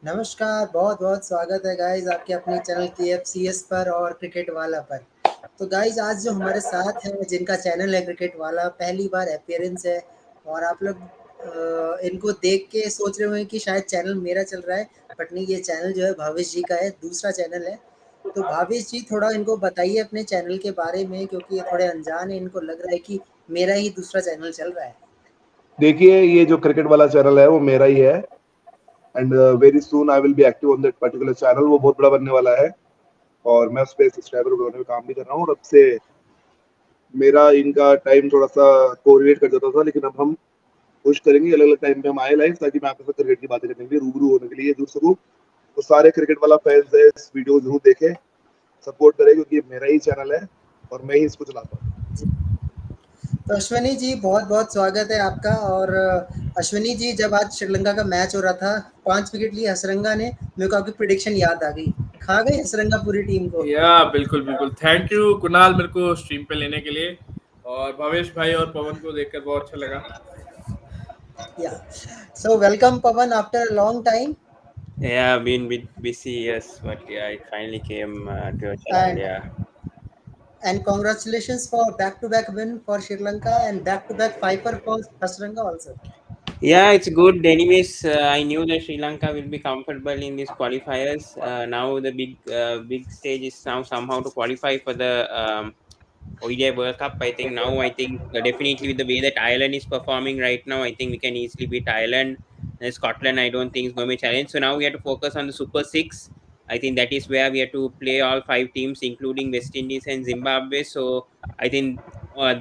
नमस्कार, बहुत बहुत स्वागत है गाइज आपके अपने चैनल KFCS पर और क्रिकेट वाला पर। तो गाइज आज जो हमारे साथ है जिनका चैनल है क्रिकेट वाला, पहली बार अपीयरेंस है और आप लोग इनको देख के सोच रहे होंगे कि शायद चैनल मेरा चल रहा है, बट नहीं, ये चैनल जो है भावेश जी का है, दूसरा चैनल है। तो भावेश जी थोड़ा इनको बताइए अपने चैनल के बारे में, क्योंकि ये थोड़े अनजान है, इनको लग रहा है कि मेरा ही दूसरा चैनल चल रहा है। देखिए, ये जो क्रिकेट वाला चैनल है वो मेरा ही है and very soon I will be active on that particular channel. वो बहुत बड़ा बनने वाला है और मैं उस पर सब्सक्राइबर बनाने में काम भी कर रहा हूँ। और अब से मेरा इनका टाइम थोड़ा सा कोरिलेट कर जाता था, लेकिन अब हम कोशिश करेंगे अलग अलग टाइम पे हम आए लाइव, ताकि मैं आपके साथ क्रिकेट की बातें करने के लिए रूबरू होने के लिए जुड़ सकूँ। तो सारे क्रिकेट वाला फैंस है इस वीडियो जरूर देखें, सपोर्ट करें, क्योंकि ये मेरा ही चैनल है और मैं ही इसको चलाता हूँ। तो अश्विनी जी बहुत बहुत स्वागत है आपका। और अश्विनी जी, जब आज श्रीलंका का मैच हो रहा था, 5 विकेट लिए हसरंगा ने, मेरे को आपकी प्रिडिक्शन याद आ गई। खा गई हसरंगा पूरी टीम को। बिल्कुल बिल्कुल। थैंक यू कुणाल, मेरे को स्ट्रीम पे लेने के लिए, और भवेश भाई और पवन को देखकर बहुत अच्छा लगा। या so welcome Pawan after a long time. Yeah, I've been a bit busy, yes, but yeah, it finally came to your channel. And Yeah, and congratulations for back to back win for Sri Lanka and back to back fifer for Hasaranga also. yeah, it's good. Anyways, I knew that Sri Lanka will be comfortable in these qualifiers. Now the big stage is now somehow to qualify for the ODI World Cup. I think definitely with the way that Ireland is performing right now, I think we can easily beat Ireland. And Scotland, I don't think is going to be a challenge. So now we have to focus on the Super Six. I think that is where we have to play all 5 teams, including West Indies and Zimbabwe. So I think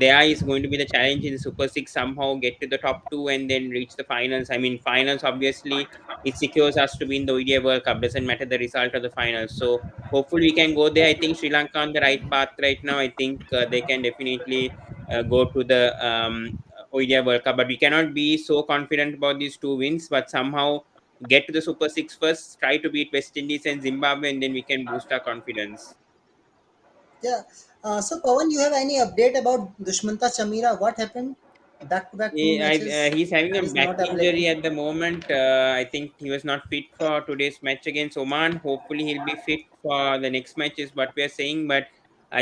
there is going to be the challenge in the Super Six, somehow get to the top two and then reach the finals. I mean, finals obviously it secures us to be in the ODI World Cup. Doesn't matter the result of the finals. So hopefully we can go there. I think Sri Lanka on the right path right now. I think they can definitely go to the ODI World Cup, but we cannot be so confident about these 2 wins. But somehow get to the Super Six first, try to beat West Indies and Zimbabwe, and then we can boost our confidence. Yeah. So Pawan, you have any update about Dushmanta Chamira? What happened? Back to back two matches He's having a and he's back not injury available. at the moment. I think he was not fit for today's match against Oman. Hopefully, he'll be fit for the next match, is what we are saying. But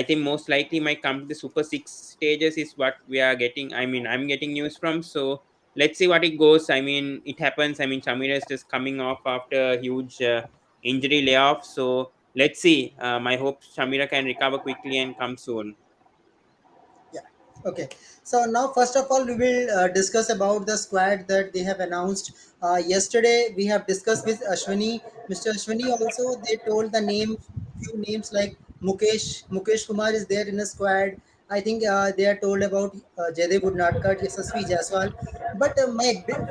I think most likely might come to the Super Six stages, is what we are getting. I mean, I'm getting news from. So let's see what it goes. I mean, it happens. I mean, Chamira is just coming off after a huge injury layoff. So let's see. My hope Chamira can recover quickly and come soon. Yeah. Okay. So now, first of all, we will discuss about the squad that they have announced. Yesterday, we have discussed with Ashwini, Mr. Ashwini. Also, they told the name, few names like Mukesh Kumar is there in the squad. I think they are told about Jaidev Udnatkar, Yashasvi Jaiswal. But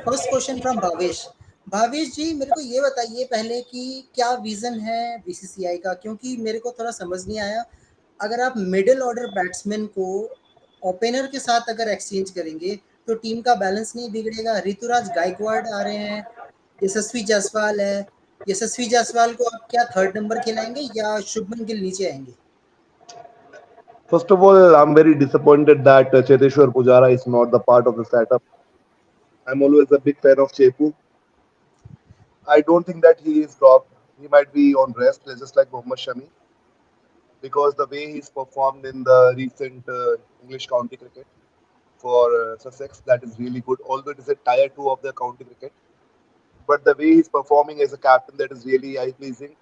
first question from Bhavesh. Bhavesh ji, मेरे को ये बताइए पहले कि क्या vision है BCCI का, क्योंकि मेरे को थोड़ा समझ नहीं आया। अगर आप मिडिल ऑर्डर बैट्समैन को ओपनर के साथ अगर एक्सचेंज करेंगे तो टीम का बैलेंस नहीं बिगड़ेगा। ऋतुराज गायकवाड़ आ रहे हैं, यशस्वी जायसवाल है। यशस्वी जायसवाल को आप क्या थर्ड नंबर खिलाएंगे या शुभमन गिल नीचे आएंगे? First of all, I'm very disappointed that Cheteshwar Pujara is not the part of the setup. I'm always a big fan of Chepu. I don't think that he is dropped. He might be on rest, just like Mohammad Shami, because the way he's performed in the recent English county cricket for Sussex, that is really good. Although it is a tier two of the county cricket, but the way he's performing as a captain, that is really eye pleasing.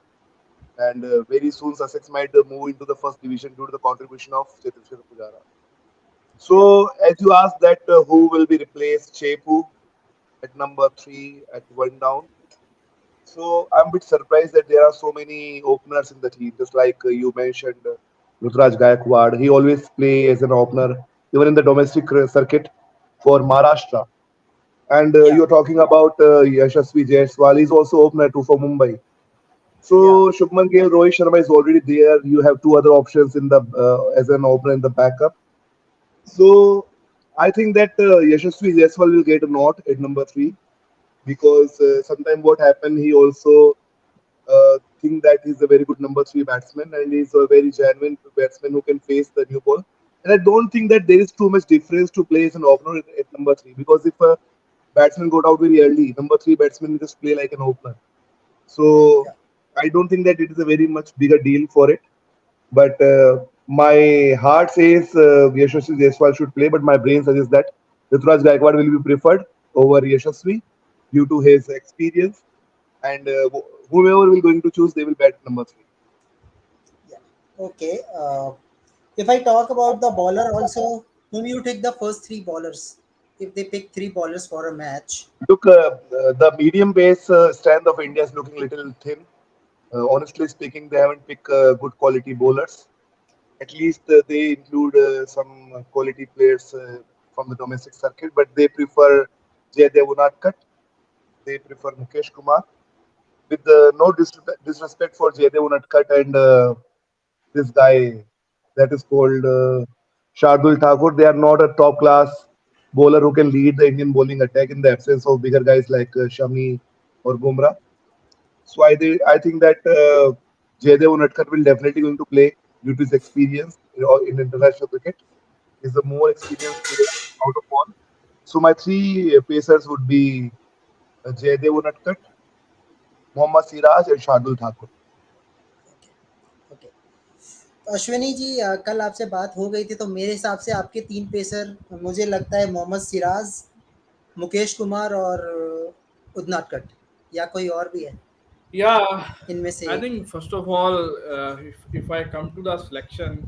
And very soon Sussex might move into the first division due to the contribution of Cheteshwar Pujara. Yeah. So, as you asked that who will be replaced, Chepu at number 3 at one down. So I'm a bit surprised that there are so many openers in the team. Just like you mentioned, Rutraj Gaikwad, he always play as an opener, even in the domestic circuit for Maharashtra. And Yeah. you're talking about Yashasvi Jaiswal, he's also opener too for Mumbai. Yeah. So Shubman Gill, Rohit Sharma is already there. You have two other options in the as an opener in the backup. So I think that Yashasvi Jaiswal will get a nod at number 3, because sometime what happened, he also think that he's a very good number 3 batsman and he's a very genuine batsman who can face the new ball. And I don't think that there is too much difference to play as an opener at number 3, because if a batsman got out very early, number 3 batsman just play like an opener. So Yeah. I don't think that it is a very much bigger deal for it. But my heart says Yashasvi Jaiswal should play, but my brain suggests that Ruturaj Gaikwad will be preferred over Yashasvi due to his experience. And whoever will going to choose, they will bat number three. Yeah. Okay. If I talk about the bowler also, whom you take the first three bowlers? If they pick three bowlers for a match, Look, the medium pace strength of India is looking little thin. Honestly speaking, they haven't picked good quality bowlers. At least they include some quality players from the domestic circuit, but they prefer Jaydev Unadkat. They prefer Mukesh Kumar. With no disrespect for Jaydev Unadkat and this guy that is called Shardul Thakur, they are not a top class bowler who can lead the Indian bowling attack in the absence of bigger guys like Shami or Bumrah. So I think that Jaydev Unadkat will definitely going to play due to his experience in international cricket. He's the more experienced player out of all. So my three pacers would be Jaydev Unadkat, Mohammad Siraj, and Shardul Thakur. Okay. तो अश्विनी जी, कल आपसे बात हो गई थी तो मेरे हिसाब से आपके तीन पेसर मुझे लगता है मोहम्मद सिराज, मुकेश कुमार और उदनाटकट, या कोई और भी है Yeah, इनमें से I एक? think first of all, if I come to the selection,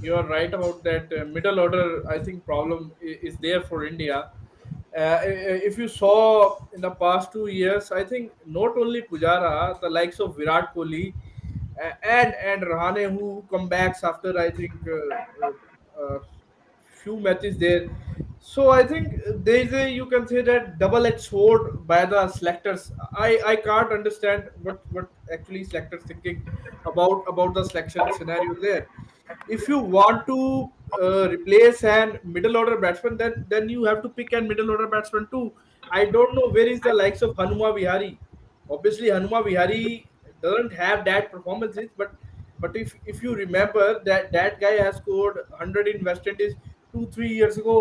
you are right about that middle order. I think problem is there for India. If you saw in the past 2 years, I think not only Pujara, the likes of Virat Kohli and Rahane who come backs after I think few matches there. So I think there is a, you can say that double-edged sword by the selectors. I can't understand what actually selectors thinking about the selection scenario there. If you want to replace an middle order batsman, then you have to pick an middle order batsman too. I don't know where is the likes of Hanuma Vihari. Obviously, Hanuma Vihari doesn't have that performances, but if you remember that guy has scored 100 in West Indies 2 3 years ago.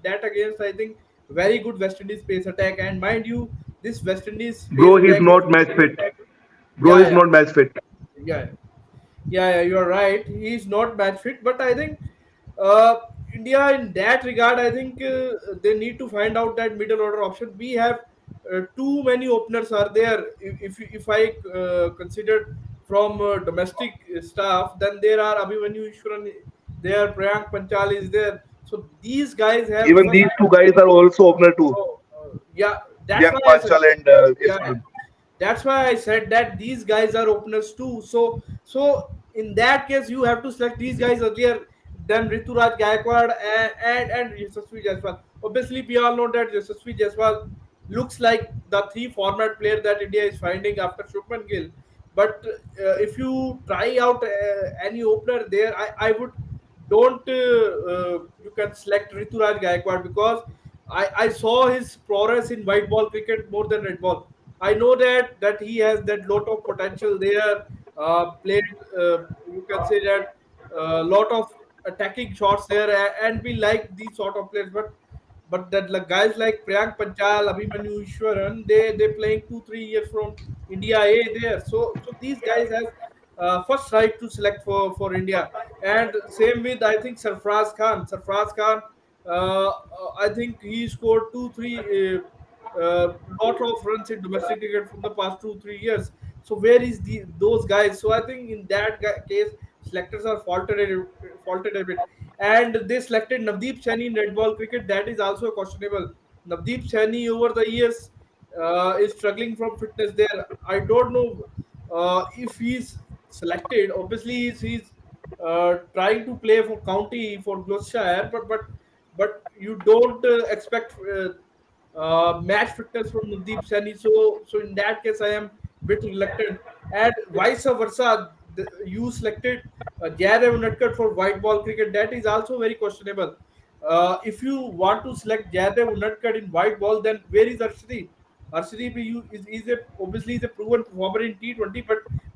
That against I think very good West Indies pace attack, and mind you, this West Indies pace Bro, he's attack is not match fit. Bro, yeah he's yeah not match fit. yeah yeah, you're right. He's not match fit, but I think uh, India in that regard, I think they need to find out that middle order option. We have too many openers are there. If I consider from domestic staff, then there are Abhimanyu Ishwaran, there Priyank Panchal is there. So these guys have Even first. these two guys are also opener too. Oh, yeah, that's Priyank why I said. Panchal and Yeah, yeah. Ishwaran. That's why I said that these guys are openers too. So in that case, you have to select these guys earlier than Rituraj Gaikwad and Yashasvi Jaiswal. Obviously, we all know that Yashasvi Jaiswal looks like the three format player that India is finding after Shubman Gill. But if you try out any opener there, I would don't you can select Rituraj Gaikwad because I saw his progress in white ball cricket more than red ball. I know that he has that lot of potential there. Played you can say that lot of attacking shots there, and we like these sort of players. But that like guys like Priyank Panchal, Abhimanyu Ishwaran, they playing 2 3 years from India A there. So these guys has first right to select for India. And same with I think Sarfraz Khan. Sarfraz Khan, I think he scored 2 3 lot of runs in domestic cricket from the past 2 3 years. So where is those guys? So I think in that case, selectors are faulted a bit, and they selected Navdeep Saini in red ball cricket. That is also questionable. Navdeep Saini over the years is struggling from fitness there. I don't know if he's selected. Obviously, he's trying to play for county for Gloucestershire, but you don't expect match fitness from Navdeep Saini. So in that case, I am bit reluctant. And vice versa, you selected Jaydev Unadkat for white ball cricket. That is also very questionable. If you want to select Jaydev Unadkat in white ball, then where is Arshdeep? Arshdeep is a obviously is a proven performer in T20,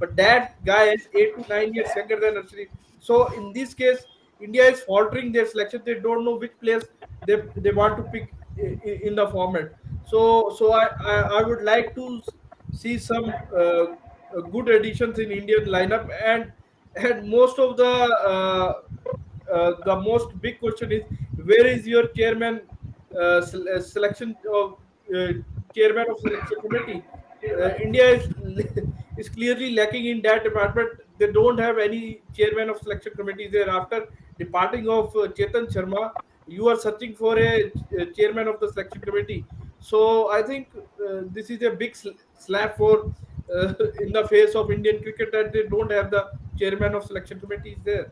but that guy is 8 to 9 years younger than Arshdeep. So in this case, India is faltering their selection. They don't know which players they want to pick in the format. So I would like to see some good additions in Indian lineup, and most of the most big question is, where is your chairman selection of uh, chairman of selection committee? India is is clearly lacking in that department. They don't have any chairman of selection committee there. After departing of Chetan Sharma, you are searching for a chairman of the selection committee. So I think this is a big slap for in the face of Indian cricket, that they don't have the chairman of selection committees there.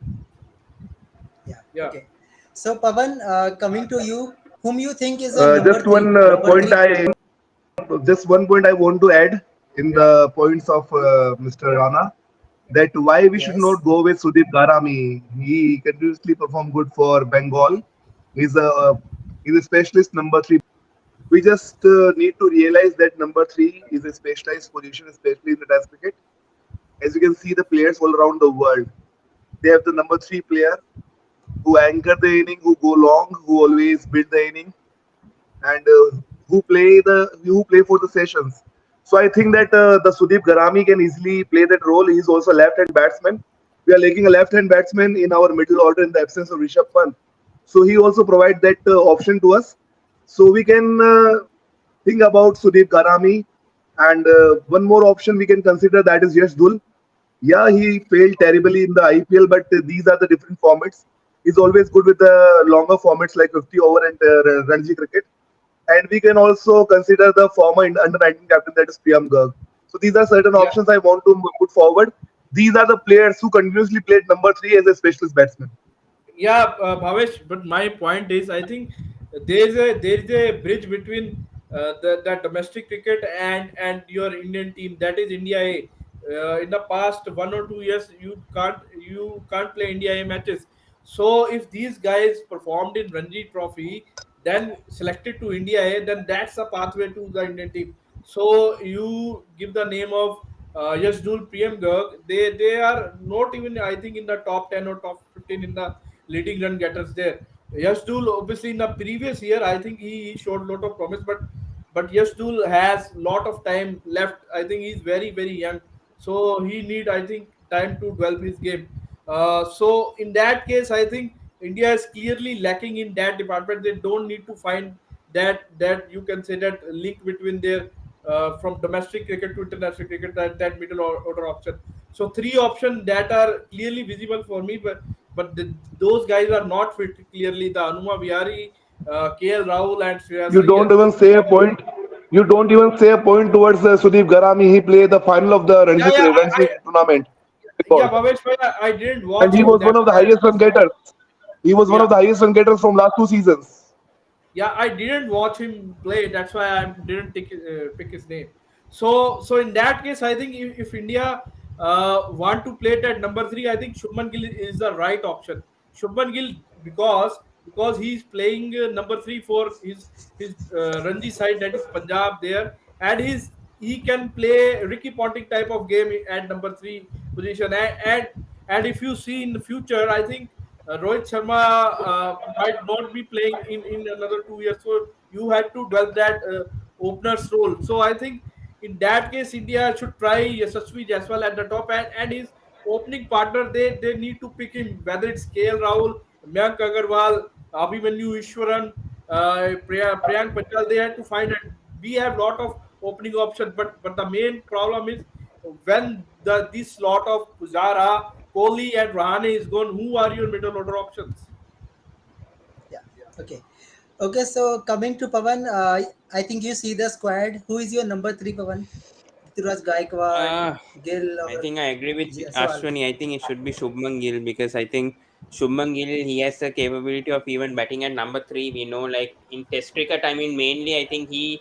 Yeah. Yeah. Okay. So Pavan, coming to you, whom you think is a number Just three? one Number point three. I want to add in the points of Mr. Rana, that why we should Yes. not go with Sudeep Garami. He continuously perform good for Bengal. He's a specialist number three. We just need to realize that number three is a specialized position, especially in the Test cricket. As you can see, the players all around the world, they have the number three player who anchor the inning, who go long, who always build the inning, and who play for the sessions. So I think that the Sudeep Garami can easily play that role. He's also a left-hand batsman. We are lacking a left-hand batsman in our middle order in the absence of Rishabh Pant. So he also provides that option to us. So we can think about Sudeep Garami, and one more option we can consider, that is Yash Dul. Yeah, he failed terribly in the IPL, but these are the different formats. He's always good with the longer formats like 50 over and Ranji cricket. And we can also consider the former under 19 captain, that is Priyam Garg. So these are certain Yeah. options I want to put forward. These are the players who continuously played number three as a specialist batsman. Yeah, Bhavesh, but my point is, I think there is a bridge between the domestic cricket and your Indian team, that is India A. In the past 1 or 2 years, you can't play India A matches. So if these guys performed in Ranji Trophy, then selected to India A, then that's a pathway to the Indian team. So you give the name of Yasdul Priyam Garg. They are not even, I think, in the top 10 or top 15 in the leading run getters there. Yasdul, obviously, in the previous year, I think he showed a lot of promise, but Yasdul has lot of time left. I think he's very young, so he need, I think, time to develop his game. So in that case, I think India is clearly lacking in that department. They don't need to find that you can say that link between their from domestic cricket to international cricket, that middle order option. So three options that are clearly visible for me, but those guys are not fit clearly. The Anuma Vihari, KL Rahul, and Shreyas You don't Iyer. even say a point. You don't even say a point towards Sudeep Garami. He played the final of the Yeah, yeah, Ranji tournament. yeah, Bengal. Bhavesh bhai, I didn't And watch he him. was one That's of the why highest run getters. He was one yeah. of the highest run getters from last 2 seasons. Yeah, I didn't watch him play. That's why I didn't pick his name. So in that case, I think if India want to play it at number three, I think Shubman Gill is the right option. Shubman Gill, because he's playing number three for his Ranji side, that is Punjab there, and he can play Ricky Ponting type of game at number three position. And if you see in the future, I think Rohit Sharma might not be playing in another 2 years. So you had to develop that opener's role. So I think in that case, India should try Yashasvi Jaiswal at the top, and his opening partner, they need to pick him, whether it's KL Rahul, Mayank Agarwal, Abhimanyu Ishwaran, Priyank Patel. They had to find it. We have lot of opening options, but the main problem is when this lot of Pujara, Kohli, and Rahane is gone, who are your middle order options? Yeah. Okay. Okay. So coming to Pavan, I think you see the squad. Who is your number three, Pavan? Ruturaj Gaikwad, Uh, Gill, I or think I agree with Jaiswal? Ashwani. I think it should be Shubman Gill because I think Shubman Gill, he has the capability of even batting at number three. We know, like in Test cricket, I mean, mainly I think he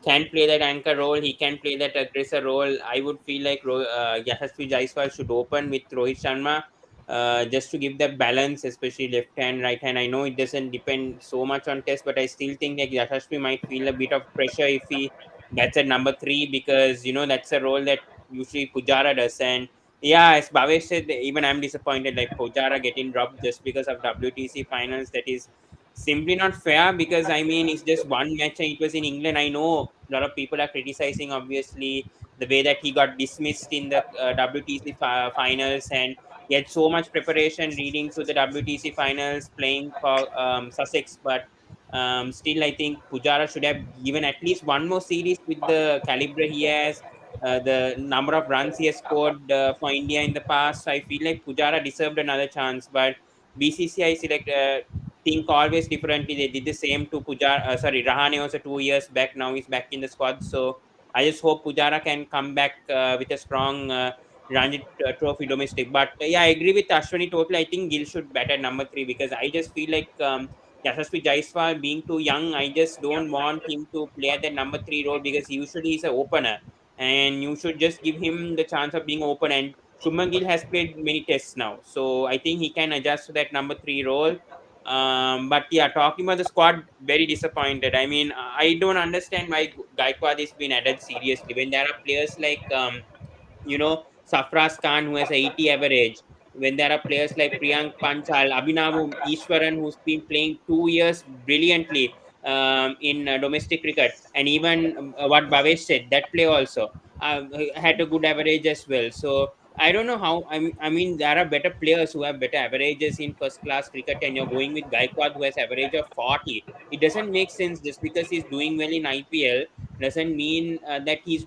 can play that anchor role. He can play that aggressor role. I would feel like Yashasvi Jaiswal should open with Rohit Sharma, just to give that balance, especially left hand, right hand. I know it doesn't depend so much on Test, but I still think that Yashasvi might feel a bit of pressure if he bats at number three, because that's a role that usually Pujara does. And yeah, as Bhavesh said, even I'm disappointed like Pujara getting dropped just because of WTC finals. That is simply not fair, because I mean it's just one match and it was in England. I know a lot of people are criticizing, obviously, the way that he got dismissed in the WTC finals, and he had so much preparation leading to the WTC finals, playing for Sussex, but still, I think Pujara should have given at least one more series with the caliber he has, the number of runs he has scored for India in the past. I feel like Pujara deserved another chance, but BCCI think always differently. They did the same to Pujara. Sorry, Rahane also 2 years back. Now he's back in the squad. So I just hope Pujara can come back with a strong Ranji Trophy domestic. But yeah, I agree with Ashwani totally. I think Gill should bat at number three because I just feel like Yashasvi Jaiswal being too young, I just don't want him to play at that number three role because usually he's an opener and you should just give him the chance of being open. And Shubman Gill has played many tests now, so I think he can adjust to that number three role. But yeah, talking about the squad, very disappointed. I mean, I don't understand why Gaikwad is being added seriously when there are players like Safras Khan, who has a 80 average. When there are players like Priyank Panchal, Abhinav Ishwaran, who's been playing 2 years brilliantly in domestic cricket, and even what Bhavesh said, that play also had a good average as well. So I don't know how. I mean, there are better players who have better averages in first class cricket, and you're going with Gaikwad who has average of 40. It doesn't make sense just because he's doing well in IPL doesn't mean that he's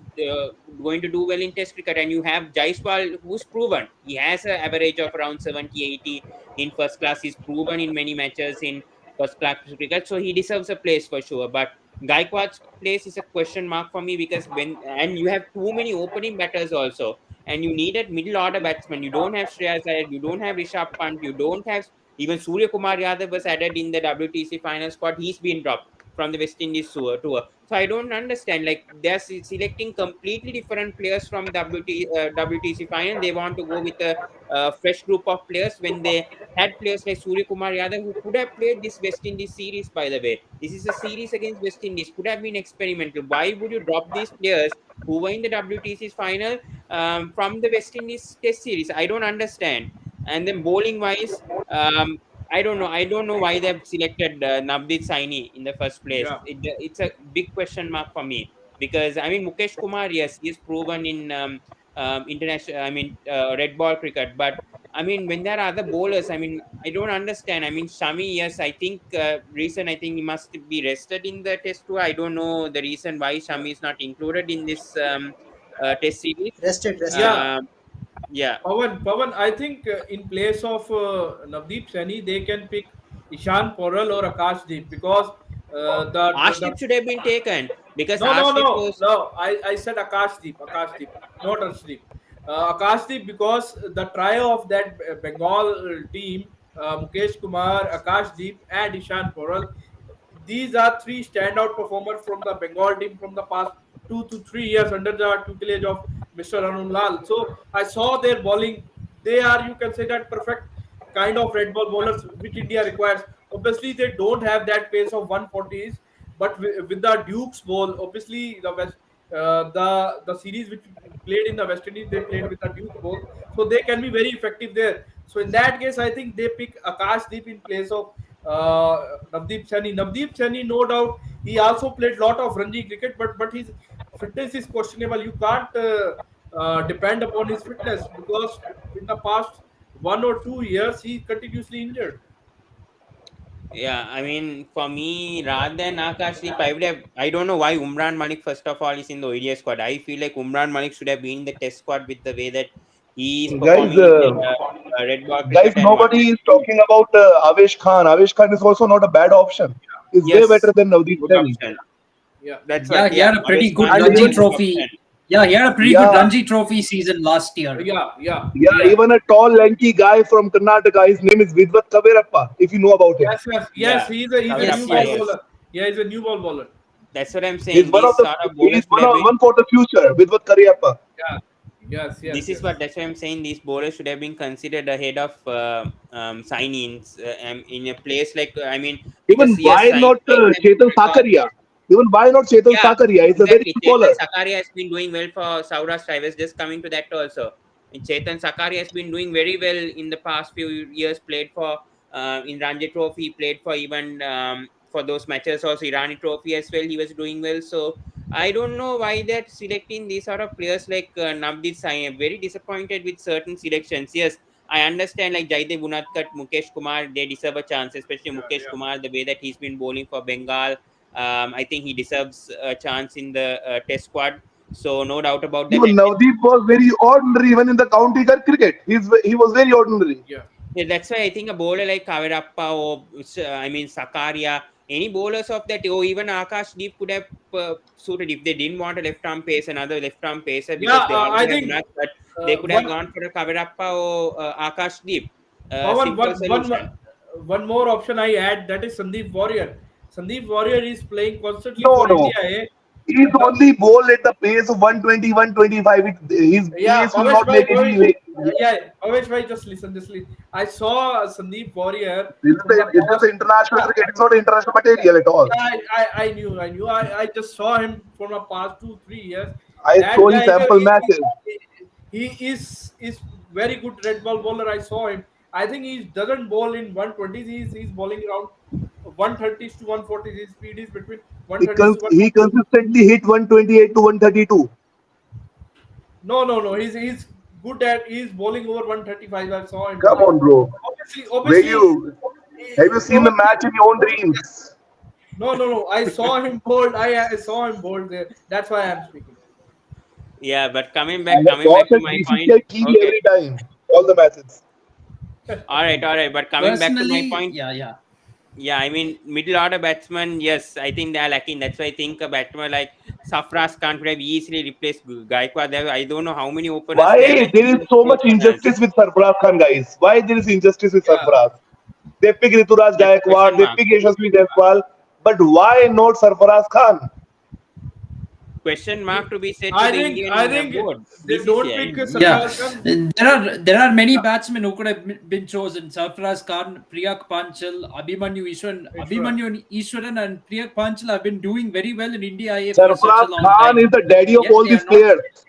going to do well in test cricket. And you have Jaiswal, who's proven he has an average of around 70, 80 in first class. He's proven in many matches in first class cricket, so he deserves a place for sure. But Gaikwad's place is a question mark for me because when and you have too many opening batters also, and you needed middle order batsmen. You don't have Shreyas Iyer, you don't have Rishabh Pant, you don't have even Surya Kumar Yadav was added in the WTC final squad. He's been dropped from the West Indies tour. So I don't understand. Like they're selecting completely different players from WTC final. They want to go with a fresh group of players when they had players like Surya Kumar Yadav who could have played this West Indies series. By the way, this is a series against West Indies. Could have been experimental. Why would you drop these players who were in the WTC final from the West Indies Test series? I don't understand. And then bowling wise. I don't know. I don't know why they've selected Navdeep Saini in the first place. Yeah. It's a big question mark for me because I mean Mukesh Kumar, yes, he is proven in international. I mean red ball cricket, but I mean when there are other bowlers, I mean I don't understand. I mean Shami, yes, I think reason I think he must be rested in the test tour. I don't know the reason why Yeah. Shami is not included in this test series. Rested. Yeah. Um, yeah, Pawan, I think in place of Navdeep Saini, they can pick Ishan Poral or Akashdeep because the Arshdeep should have been taken because no, no, Arshdeep no, was no. I said Akashdeep, not Arshdeep. Akashdeep because the trio of that Bengal team, Mukesh Kumar, Akashdeep, and Ishan Poral, these are three standout performers from the Bengal team from the past 2 to 3 years under the tutelage of Mr. Arun Lal. So I saw their bowling. They are, you can say, that perfect kind of red ball bowlers which India requires. Obviously, they don't have that pace of 140s, but with the Duke's ball, obviously the series which played in the West Indies, they played with the Duke's ball, so they can be very effective there. So in that case, I think they pick Akash Deep in place of Navdeep Saini. Navdeep Saini, no doubt, he also played lot of Ranji cricket, but his fitness is questionable. You can't depend upon his fitness because in the past 1 or 2 years he continuously injured. Yeah, I mean, for me, rather than Akashdeep, I would have. I don't know why Umran Malik, first of all, is in the ODI squad. I feel like Umran Malik should have been in the test squad with the way that he is Guys, performing in the red ball guys, cricket and what nobody has is been talking about Avesh Khan. Avesh Khan is also not a bad option. He's way better yes, than Navdeep good Saini. option. Yeah, That's Yeah, what, he yeah. had a pretty Avesh good Khan And is a Ranji even, very good Trophy. option. Yeah, he had a pretty good yeah, Ranji Trophy season last year. yeah, yeah. even a tall, lanky guy from Karnataka. His name is Vidvat Kavirappa, if you know about him. Yes. Yeah, He's a Yes, new Kavirappa, ball yes. yes. bowler. Yeah, he's a new ball bowler. That's what I'm He's saying. one of These the, sort of he's bowlers should have been. one for the future, Vidvat Kavirappa. Yeah. This is Yes. what that's why I'm saying these bowlers should have been considered ahead of signings in a place like I mean because Even yes, why not signings have been Chetan record. Sakaria? Even why not Chetan Yeah, Sakaria? He's a very exactly. good Chetan bowler. Sakaria has been doing well for Saurashtra. I was just coming to that also. And Chetan Sakaria has been doing very well in the past few years. Played for in Ranji Trophy, played for even for those matches also Irani Trophy as well. He was doing well. So I don't know why they're selecting these sort of players like Navdeep Saini. I'm very disappointed with certain selections. Yes, I understand like Jaidev Unadkat, Mukesh Kumar, they deserve a chance, especially Yeah, Mukesh yeah. Kumar, the way that he's been bowling for Bengal. I think he deserves a chance in the test squad. So no doubt about that. No, Navdeep was very ordinary even in the county cricket. He was very ordinary. Yeah. Yeah, that's why I think a bowler like Kavirappa or I mean Sakaria, any bowlers of that, or even Akash Deep could have suited if they didn't want a left arm pace, another left arm pacer Yeah, because they I already have think Munaf, but they could have one gone for a Kavirappa or Akash Deep. Pawan, Simple solution. one more option I add, that is Sandeep Warrior. Sandeep Warrior is playing constantly No, for India. no. He's The only bowled at the pace of 120, 125. His Yeah, pace will not make any way. Pavesh bhai, just listen, just listen. I saw Sandeep Warrior from the It's just past. international Yeah, cricket. It's not international yeah, material at all. yeah. I knew. I just saw him from the past 2 3 years. I That saw his guy, sample matches. he is very good red ball bowler. I saw him. I think he doesn't bowl in 120s. He's bowling around 130s to 140s. His speed is between 130s to He 140s. consistently hit 128 to 132. No. He's good at. He's bowling over 135. I saw him Come bowling. on, bro. Obviously, Where obviously, you have you seen the obviously. match in your own dreams? No. I saw him bold. I saw him bold there. That's why I'm speaking. Yeah, but I have coming back watched to at my point. BCCI TV Okay, every time, all the matches. all right. But coming back to my Personally, point. yeah, yeah. Yeah, I mean, middle order batsman, yes, I think they are lacking. That's why I think a batsman like Safras Khan could have easily replaced Gaikwad. I don't know how many openers they have Why there is actually so two much openers. injustice with Sarfaraz Khan, guys? Why there is injustice with Yeah. Sarfaraz? They pick Rituraj That's a Gaikwad, question they mark. pick Yashasvi Jaiswal, but why not Sarfaraz Khan? Question mark to be said to I the think Indian I think board, they don't BCCI. pick Yeah, Sarfaraz Khan. there are many batsmen who could have been chosen. Sarfaraz Khan, Priyak Panchal, Abhimanyu Ishwaran. Ishwar. Abhimanyu Ishwaran and Priyak Panchal have been doing very well in India A for such a Sarfaraz long Khan is time. the daddy of Yet all they are these not. players.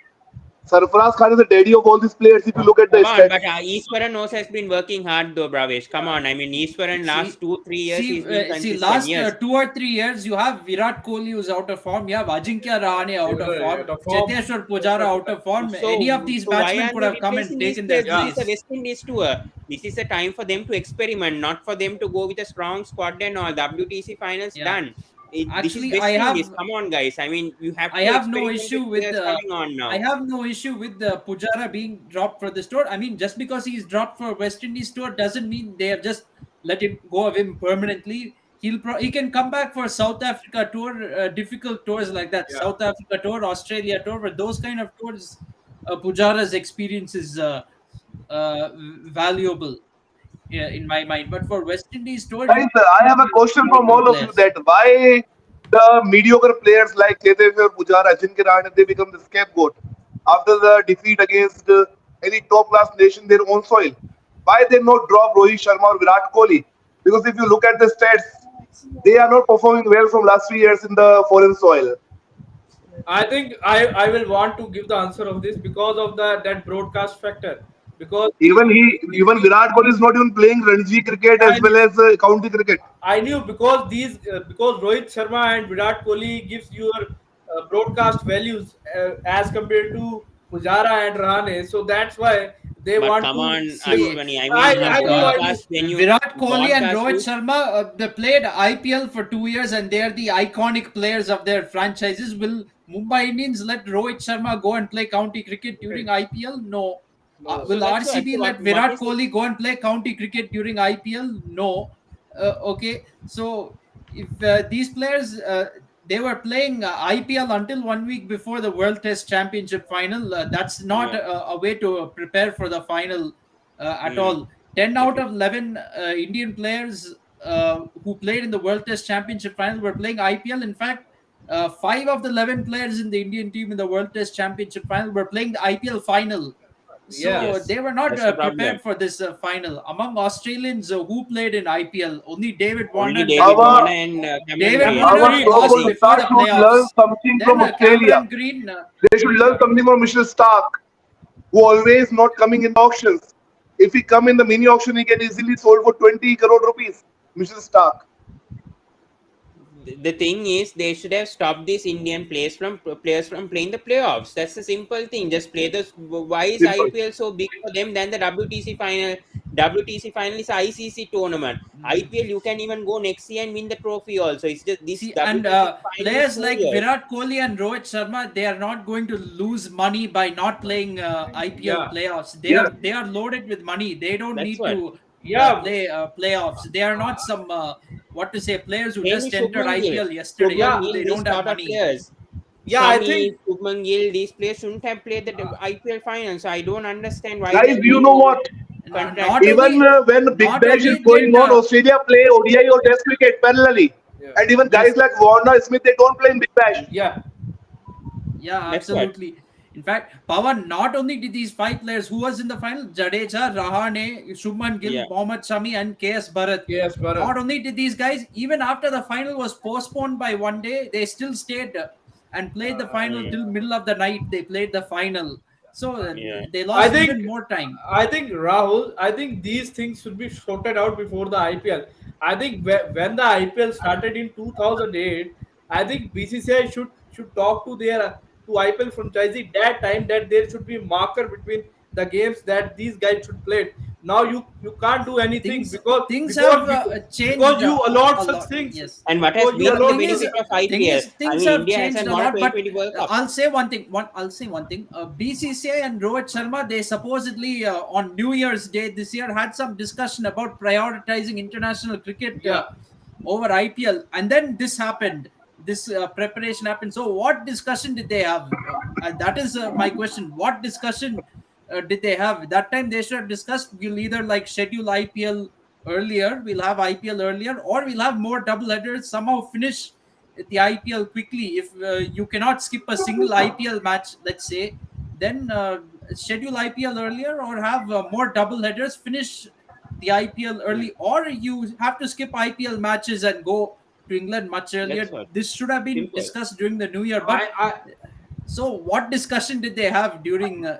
Sarfaraz Khan is the daddy of all these players. If you look at the Come on, but stats, Easwaran also has been working hard though, Bravesh. Come on, I mean, Easwaran last See, 2 3 years he's been consistent. last Yes, 2 or 3 years, you have Virat Kohli who's out of form. You have Ajinkya Rahane out of form. The form. Cheteshwar Pujara out of form. Any of these So why batsmen aren't could they have come and replacing these taken their players? This is Yeah. a place. West Indies tour. This is a time for them to experiment, not for them to go with a strong squad and all. WTC finals Yeah. done. This is Actually, West Indies. Come on, guys. I mean, you have I to have no experiment with issue with players the coming on I now. have no issue with the Pujara being dropped for this tour. I mean, just because he's dropped for West Indies tour doesn't mean they have just let him go of him permanently. He can come back for South Africa tour, difficult tours like that. Yeah. South Africa tour, Australia tour, but those kind of tours, Pujara's experience is valuable, yeah, in my mind. But for West Indies tour, you guys, I have a question from Indian all of you players. that why the mediocre players like Cheteshwar Pujara, Ajinkya Rahane, they become the scapegoat after the defeat against any top class nation their own soil. Why they not drop Rohit Sharma or Virat Kohli? Because if you look at the stats, they are not performing well from last 3 years in the foreign soil. I think I will want to give the answer of this because of that broadcast factor. Because Even Virat Kohli is not even playing Ranji cricket as well as county cricket. I knew because because Rohit Sharma and Virat Kohli gives your broadcast values as compared to Pujara and Rahane, so that's why they But want come to on, see. Ashwani. I Oh mean, my God. I knew. broadcast venue, Virat Kohli and broadcast Rohit you. Sharma, they played IPL for 2 years and they are the iconic players of their franchises. Will Mumbai Indians let Rohit Sharma go and play county cricket during IPL? No. No. So Will that's what. RCB So let what Virat is Kohli go and play county cricket during IPL? No. Okay. So if these players, they were playing IPL until 1 week before the World Test Championship final. That's not yeah. a way to prepare for the final at Hmm. all. 10 out Okay. of 11 Indian players who played in the World Test Championship final were playing IPL. In fact, 5 of the 11 players in the Indian team in the World Test Championship final were playing the IPL final. Yeah. So Yes, they were not that's the prepared problem. for this final. Among Australians who played in IPL, only David Only Warner David lost. Our Warner and Cameron David Green. Warner our Green. lost global Easy. before stars the should learn playoffs. something Then from Australia. Cameron Green. They should learn something from Mitchell Stark, who always not coming in the auctions. If he come in the mini auction, he can easily sold for 20 crore rupees. Mitchell Stark. the thing is they should have stopped these Indian players from playing the playoffs. That's the simple thing. Just play the. Why is Simple. IPL so big for them than the WTC final? WTC final is ICC tournament. IPL you can even go next year and win the trophy also. It's just this See, and WTC final is players two like years. Virat Kohli and Rohit Sharma, they are not going to lose money by not playing IPL Yeah, playoffs. Yes. They are loaded with money. They don't That's need what. to yeah, play playoffs. They are not some what to say players who Same just with entered Shubman Gill. IPL yesterday. yeah, Shubman Who Gill, they these don't have sort of money. players. yeah. I Shami, think Shubman Gill, these players shouldn't have played the IPL final. So I don't understand why Guys, they're you being know what? Not contracted. Even only when Big not Bash is only going did on, Australia play ODI or Test cricket parallelly. yeah, And even guys yes. like Warner Smith, they don't play in Big Bash. yeah, Yeah, That's what. absolutely. In fact, Pawan, not only did these five players who was in the final, Jadeja, Rahane, Shubman Gill, Yeah. Mohammad Shami, and KS Bharat. yes, Bharat. Not only did these guys, even after the final was postponed by one day, they still stayed and played the final Mm, till middle of the night. They played the final. So yeah. they I lost even think more time. I think Rahul, I think these things should be sorted out before the IPL. I think when the IPL started in 2008, I think BCCI should talk to their to IPL franchisee that time that there should be marker between the games that these guys should play. Now you can't do anything Things because things because have because, because changed you allowed a such lot. things. Yes. And what has Because you been The the allowed thing is, such benefit of IPL? I things mean, have India changed hasn't a won a lot. But 2020 World Cup. I'll say one thing. I'll say one thing. BCCI and Rohit Sharma, they supposedly on New Year's Day this year had some discussion about prioritizing international cricket yeah. over IPL, and then this happened. This preparation happened. So, what discussion did they have? That is my question. What discussion did they have? That time they should have discussed. We'll either like schedule IPL earlier, we'll have IPL earlier, or we'll have more double headers. Somehow finish the IPL quickly. If you cannot skip a single IPL match, let's say, then schedule IPL earlier or have more double headers. Finish the IPL Mm, early, or you have to skip IPL matches and go to England much that's earlier. what. This should have been Simple. discussed during the New Year. But I so, what discussion did they have during the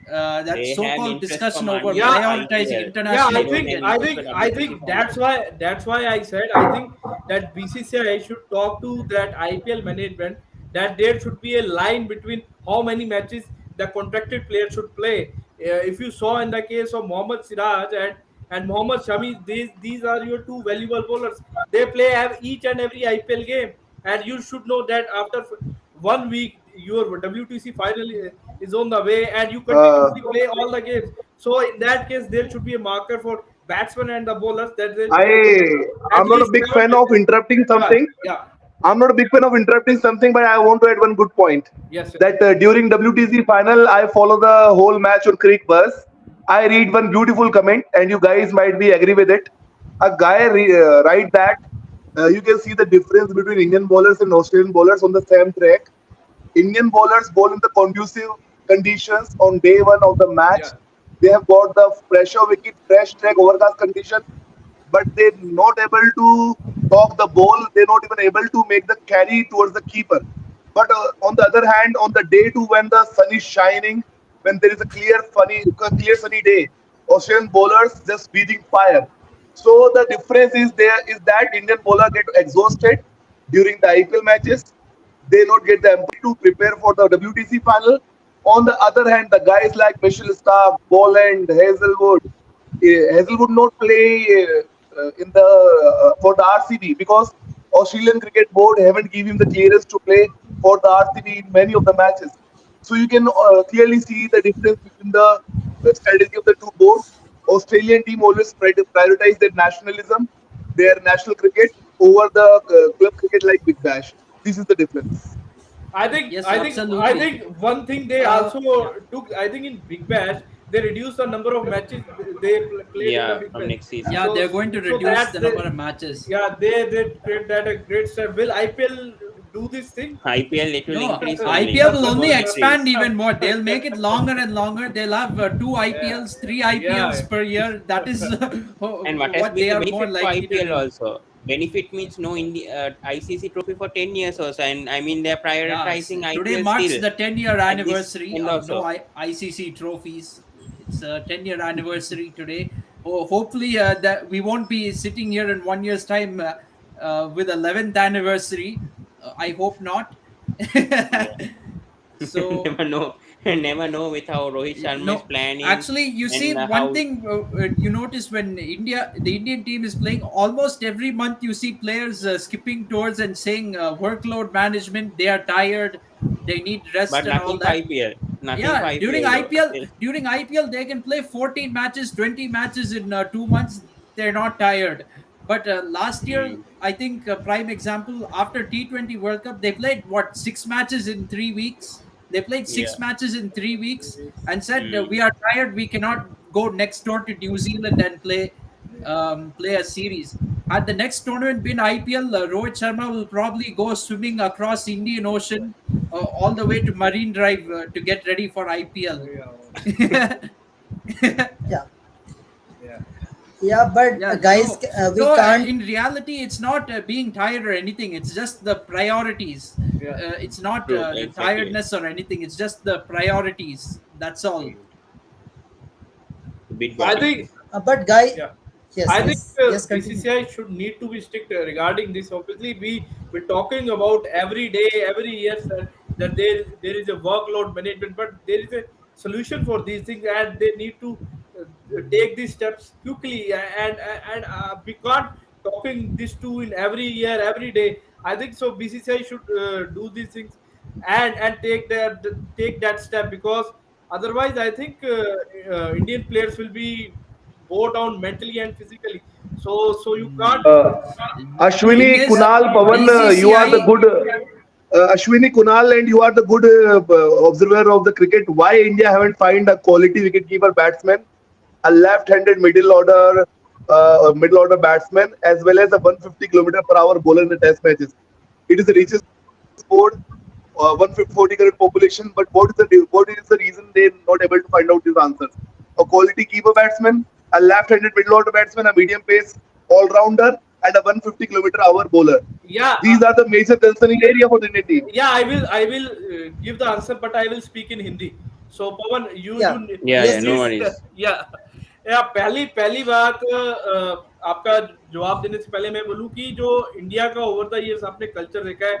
that They have so-called interest for discussion over money in the yeah, prioritizing IPL. yeah, international They I don't think have cricket? I interest think for I WTC think final. that's why I said I think that BCCI should talk to that IPL management that there should be a line between how many matches the contracted player should play. If you saw in the case of Mohammad Siraj and Mohammad Shami, these are your two valuable bowlers. They play each and every IPL game, and you should know that after 1 week your WTC final is on the way, and you Uh, continuously play all the games. So in that case, there should be a marker for batsmen and the bowlers that I they should have at I'm not a least big 7 fan of matches. interrupting Yeah, something. yeah, I'm not a big fan of interrupting something, but I want to add one good point. yes, yes. That during WTC final, I follow the whole match on Creek Bus. I read one beautiful comment, and you guys might be agree with it. A guy write that you can see the difference between Indian bowlers and Australian bowlers on the same track. Indian bowlers bowl in the conducive conditions on day one of the match. Yeah, They have got the pressure wicket, fresh track, overcast condition, but they're not able to talk the ball. They're not even able to make the carry towards the keeper. But on the other hand, on the day two when the sun is shining, when there is a clear sunny day, Australian bowlers just breathing fire. So the difference is there is that Indian bowler get exhausted during the IPL matches. They not get the empathy to prepare for the WTC final. On the other hand, the guys like Mitchell Stark, Boland, Hazelwood not play in the for the RCB because Australian Cricket Board haven't given him the clearance to play for the RCB in many of the matches. So you can clearly see the difference between the strategy of the two boards. Australian team always prioritize their nationalism, their national cricket over the club cricket like Big Bash. This is the difference. Yes, I absolutely. think one thing they also Yeah. took. I think in Big Bash they reduced the number of matches they played in the Yeah, Big from Bash. next season. Yeah, So they're going to so reduce that's the the number of matches. yeah they create that a great step. Will IPL do this thing? IPL it will No, increase only. IPL will only Won't decrease. expand even more. They'll make it longer and longer. They'll have two Yeah, IPLs, three IPLs yeah, per year. That is And what has what been they the are more benefit for likely to IPL do. also? Benefit means no ICC trophy for 10 years also. And I mean, they're Yeah, prioritizing today IPL marks still the 10-year at this anniversary end of no also. ICC trophies. It's a 10-year anniversary today. Oh, hopefully that we won't be sitting here in one year's time with 11th anniversary. I hope not. Yeah. So Never know. Never know with how Rohit Sharma is no, planning actually, you and see one how. thing you notice when the Indian team is playing, almost every month you see players skipping tours and saying workload management, they are tired, they need rest But and all nothing for that. IPL. Nothing for Yeah, during IPL though. IPL, Still. they can play 14 matches, 20 matches in 2 months. They're not tired. But last year, Mm, I think prime example after T20 World Cup, they played what 6 matches in 3 weeks. They played yeah. 6 matches in 3 weeks and said Mm. we are tired. We cannot go next door to New Zealand and play a series. Had the next tournament been IPL, Rohit Sharma will probably go swimming across Indian Ocean all the way to Marine Drive to get ready for IPL. Yeah, Yeah. yeah, but Yeah, guys, we can't. in reality, it's not being tired or anything. It's just the priorities. Yeah. It's not True. the Exactly. tiredness or anything. It's just the priorities. That's all. Mm. A bit I body. think, But guy, yeah. yes, I think yes, yes, continue. BCCI should need to be strict regarding this. Obviously, we're talking about every day, every year that there is a workload management, but there is a solution for these things, and they need to take these steps quickly. And we can't talking this to in every year, every day. I think so. BCCI should do these things and take that step, because otherwise, I think Indian players will be bore down mentally and physically. So you can't Uh, Thing Ashwini, is, Kunal, Pavan, you are the BCCI. good. Ashwini, Kunal, and you are the good observer of the cricket. Why India haven't find a quality wicketkeeper batsman, a left-handed middle order batsman, as well as a 150 km per hour bowler in the Test matches? It is the richest board, 140 crore population. But what is the reason they're not able to find out these answers? A quality keeper batsman, a left-handed middle order batsman, a medium pace all-rounder, and a 150 km hour bowler. yeah These are the major concerning area for the Indian team. yeah, I will give the answer, but I will speak in Hindi. So Pawan, Yeah, Yeah. you Yeah. yes, No need yes. worries. या या पहली बात, आपका जवाब देने से पहले मैं बोलूं कि जो इंडिया का ओवर द इयर्स आपने कल्चर देखा है,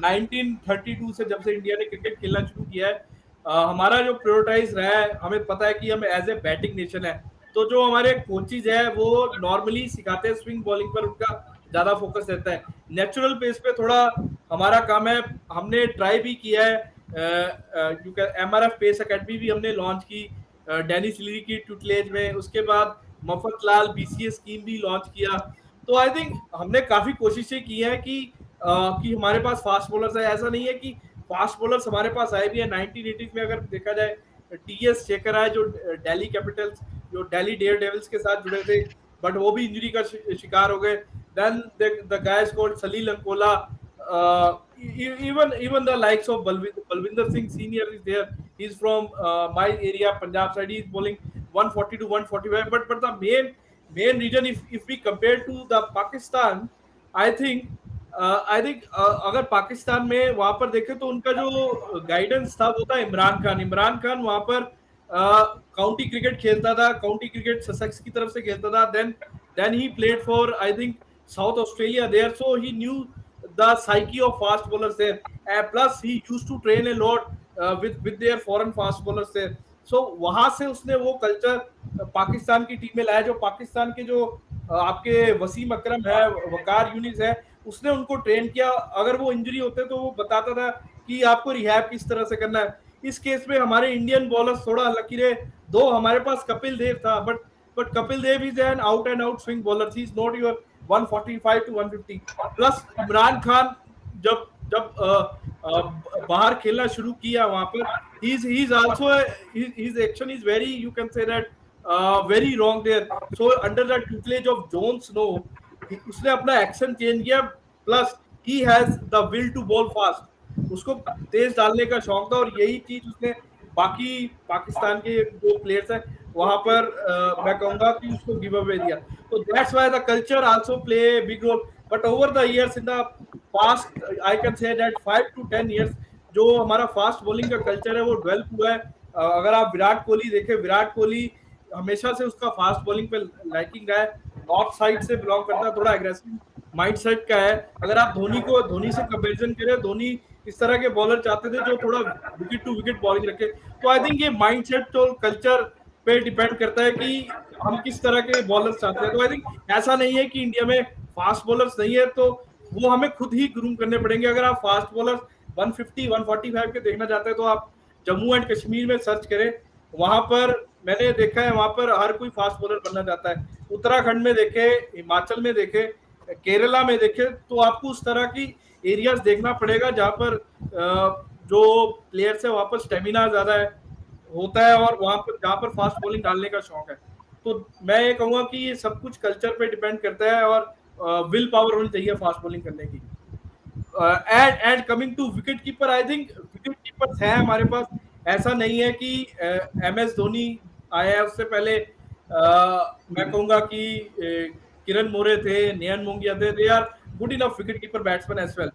1932 से जब से इंडिया ने क्रिकेट खेलना शुरू किया है, हमारा जो प्रायोरिटाइज रहा है, हमें पता है कि हम एज ए बैटिंग नेशन है, तो जो हमारे कोचिज है वो नॉर्मली सिखाते हैं स्विंग बॉलिंग पर, उनका ज्यादा फोकस रहता है। नेचुरल पेस पे थोड़ा हमारा काम है, हमने ट्राई भी किया है, MRF पेस अकेडमी भी हमने लॉन्च की डेनिस लीरी की ट्यूटलेज में, उसके बाद मफत लाल BCA स्कीम भी लॉन्च किया। तो आई थिंक हमने काफी कोशिशें की हैं कि हमारे पास फास्ट बॉलर्स है। ऐसा नहीं है कि फास्ट बॉलर्स हमारे पास आए भी है। 1980s में अगर देखा जाए, TS शेखर आए जो दिल्ली कैपिटल्स, जो दिल्ली डेयर डेविल्स के साथ जुड़े थे, बट वो भी इंजरी का शिकार हो गए। Then the guys called Salil Ankola, even the likes of Balwinder Singh Senior is there. He's from my area, Punjab side. He's bowling 140 to 145. But the main reason, if we compare to the Pakistan, I think अगर पाकिस्तान में वहां पर देखें तो उनका जो guidance था वो था इमरान खान वहां पर काउंटी क्रिकेट खेलता था, काउंटी क्रिकेट ससेक्स की तरफ से खेलता था। Then he played for I think South Australia there, so he knew the psyche of fast bowlers there. Plus he used to train a lot with their foreign fast bowlers there. So वहां से उसने वो culture Pakistan की team में लाया। जो पाकिस्तान के जो आपके वसीम अकरम है, वकार यूनिस है, उसने उनको ट्रेन किया। अगर वो इंजरी होते तो वो बताता था कि आपको रिहैब किस तरह से करना है। इस केस में हमारे इंडियन बॉलर्स थोड़ा लकी रहे। दो हमारे पास कपिल देव था, but Kapil Dev is an out and out swing bowler, he is not your 145 to 150। Plus Imran Khan जब जब बाहर खेलना शुरू किया वहां पर, he is also his action is very, you can say that very wrong there. So under the tutelage of John Snow उसने अपना एक्शन चेंज किया। Plus he has the will to bowl fast, उसको तेज डालने का शौक था, और यही चीज उसने बाकी पाकिस्तान के जो प्लेयर्स हैं वहां पर मैं कहूंगा कि उसको गिव अवे दिया। So that's why the culture also play a big role. But over the years, in the past, I can say that 5 to 10 years, जो हमारा फास्ट बॉलिंग का कल्चर है वो डेवलप हुआ है। अगर आप विराट कोहली देखें, विराट कोहली हमेशा से उसका फास्ट बॉलिंग पे लाइकिंग रहा है। नॉर्थ साइड से बिलोंग करता है, थोड़ा एग्रेसिव माइंडसेट का है। अगर आप धोनी से कंपैरिजन करें, धोनी इस तरह के बॉलर चाहते थे जो थोड़ा विकेट टू विकेट बॉलिंग रखे। तो आई थिंक ये माइंडसेट तो कल्चर पे डिपेंड करता है कि हम किस तरह के बॉलर्स चाहते हैं। तो आई थिंक ऐसा नहीं है कि इंडिया में फास्ट बॉलर्स नहीं है, तो वो हमें खुद ही ग्रूम करने पड़ेंगे। अगर आप फास्ट बॉलर्स 150 145 के देखना चाहते हैं तो आप जम्मू एंड कश्मीर में सर्च करें, वहां पर मैंने देखा है, वहां पर हर कोई फास्ट बॉलर बनना चाहता है। उत्तराखंड में देखे, हिमाचल में देखे, केरला में देखे, तो आपको उस तरह की एरियाज देखना पड़ेगा जहां पर जो प्लेयर्स है वहां पर स्टेमिना ज्यादा है होता है, और वहां पर जहां पर फास्ट बॉलिंग डालने का शौक है। तो मैं ये कहूंगा कि ये सब कुछ कल्चर पे डिपेंड करता है, और विल पावर होनी चाहिए फास्ट बॉलिंग करने की। And coming to wicket keeper, I think wicket keepers हैं हमारे पास। ऐसा नहीं है कि MS धोनी आया है, उससे पहले मैं कहूंगा कि किरण मोरे थे, नयन मोंगिया थे, they are good enough wicket keeper batsman as well.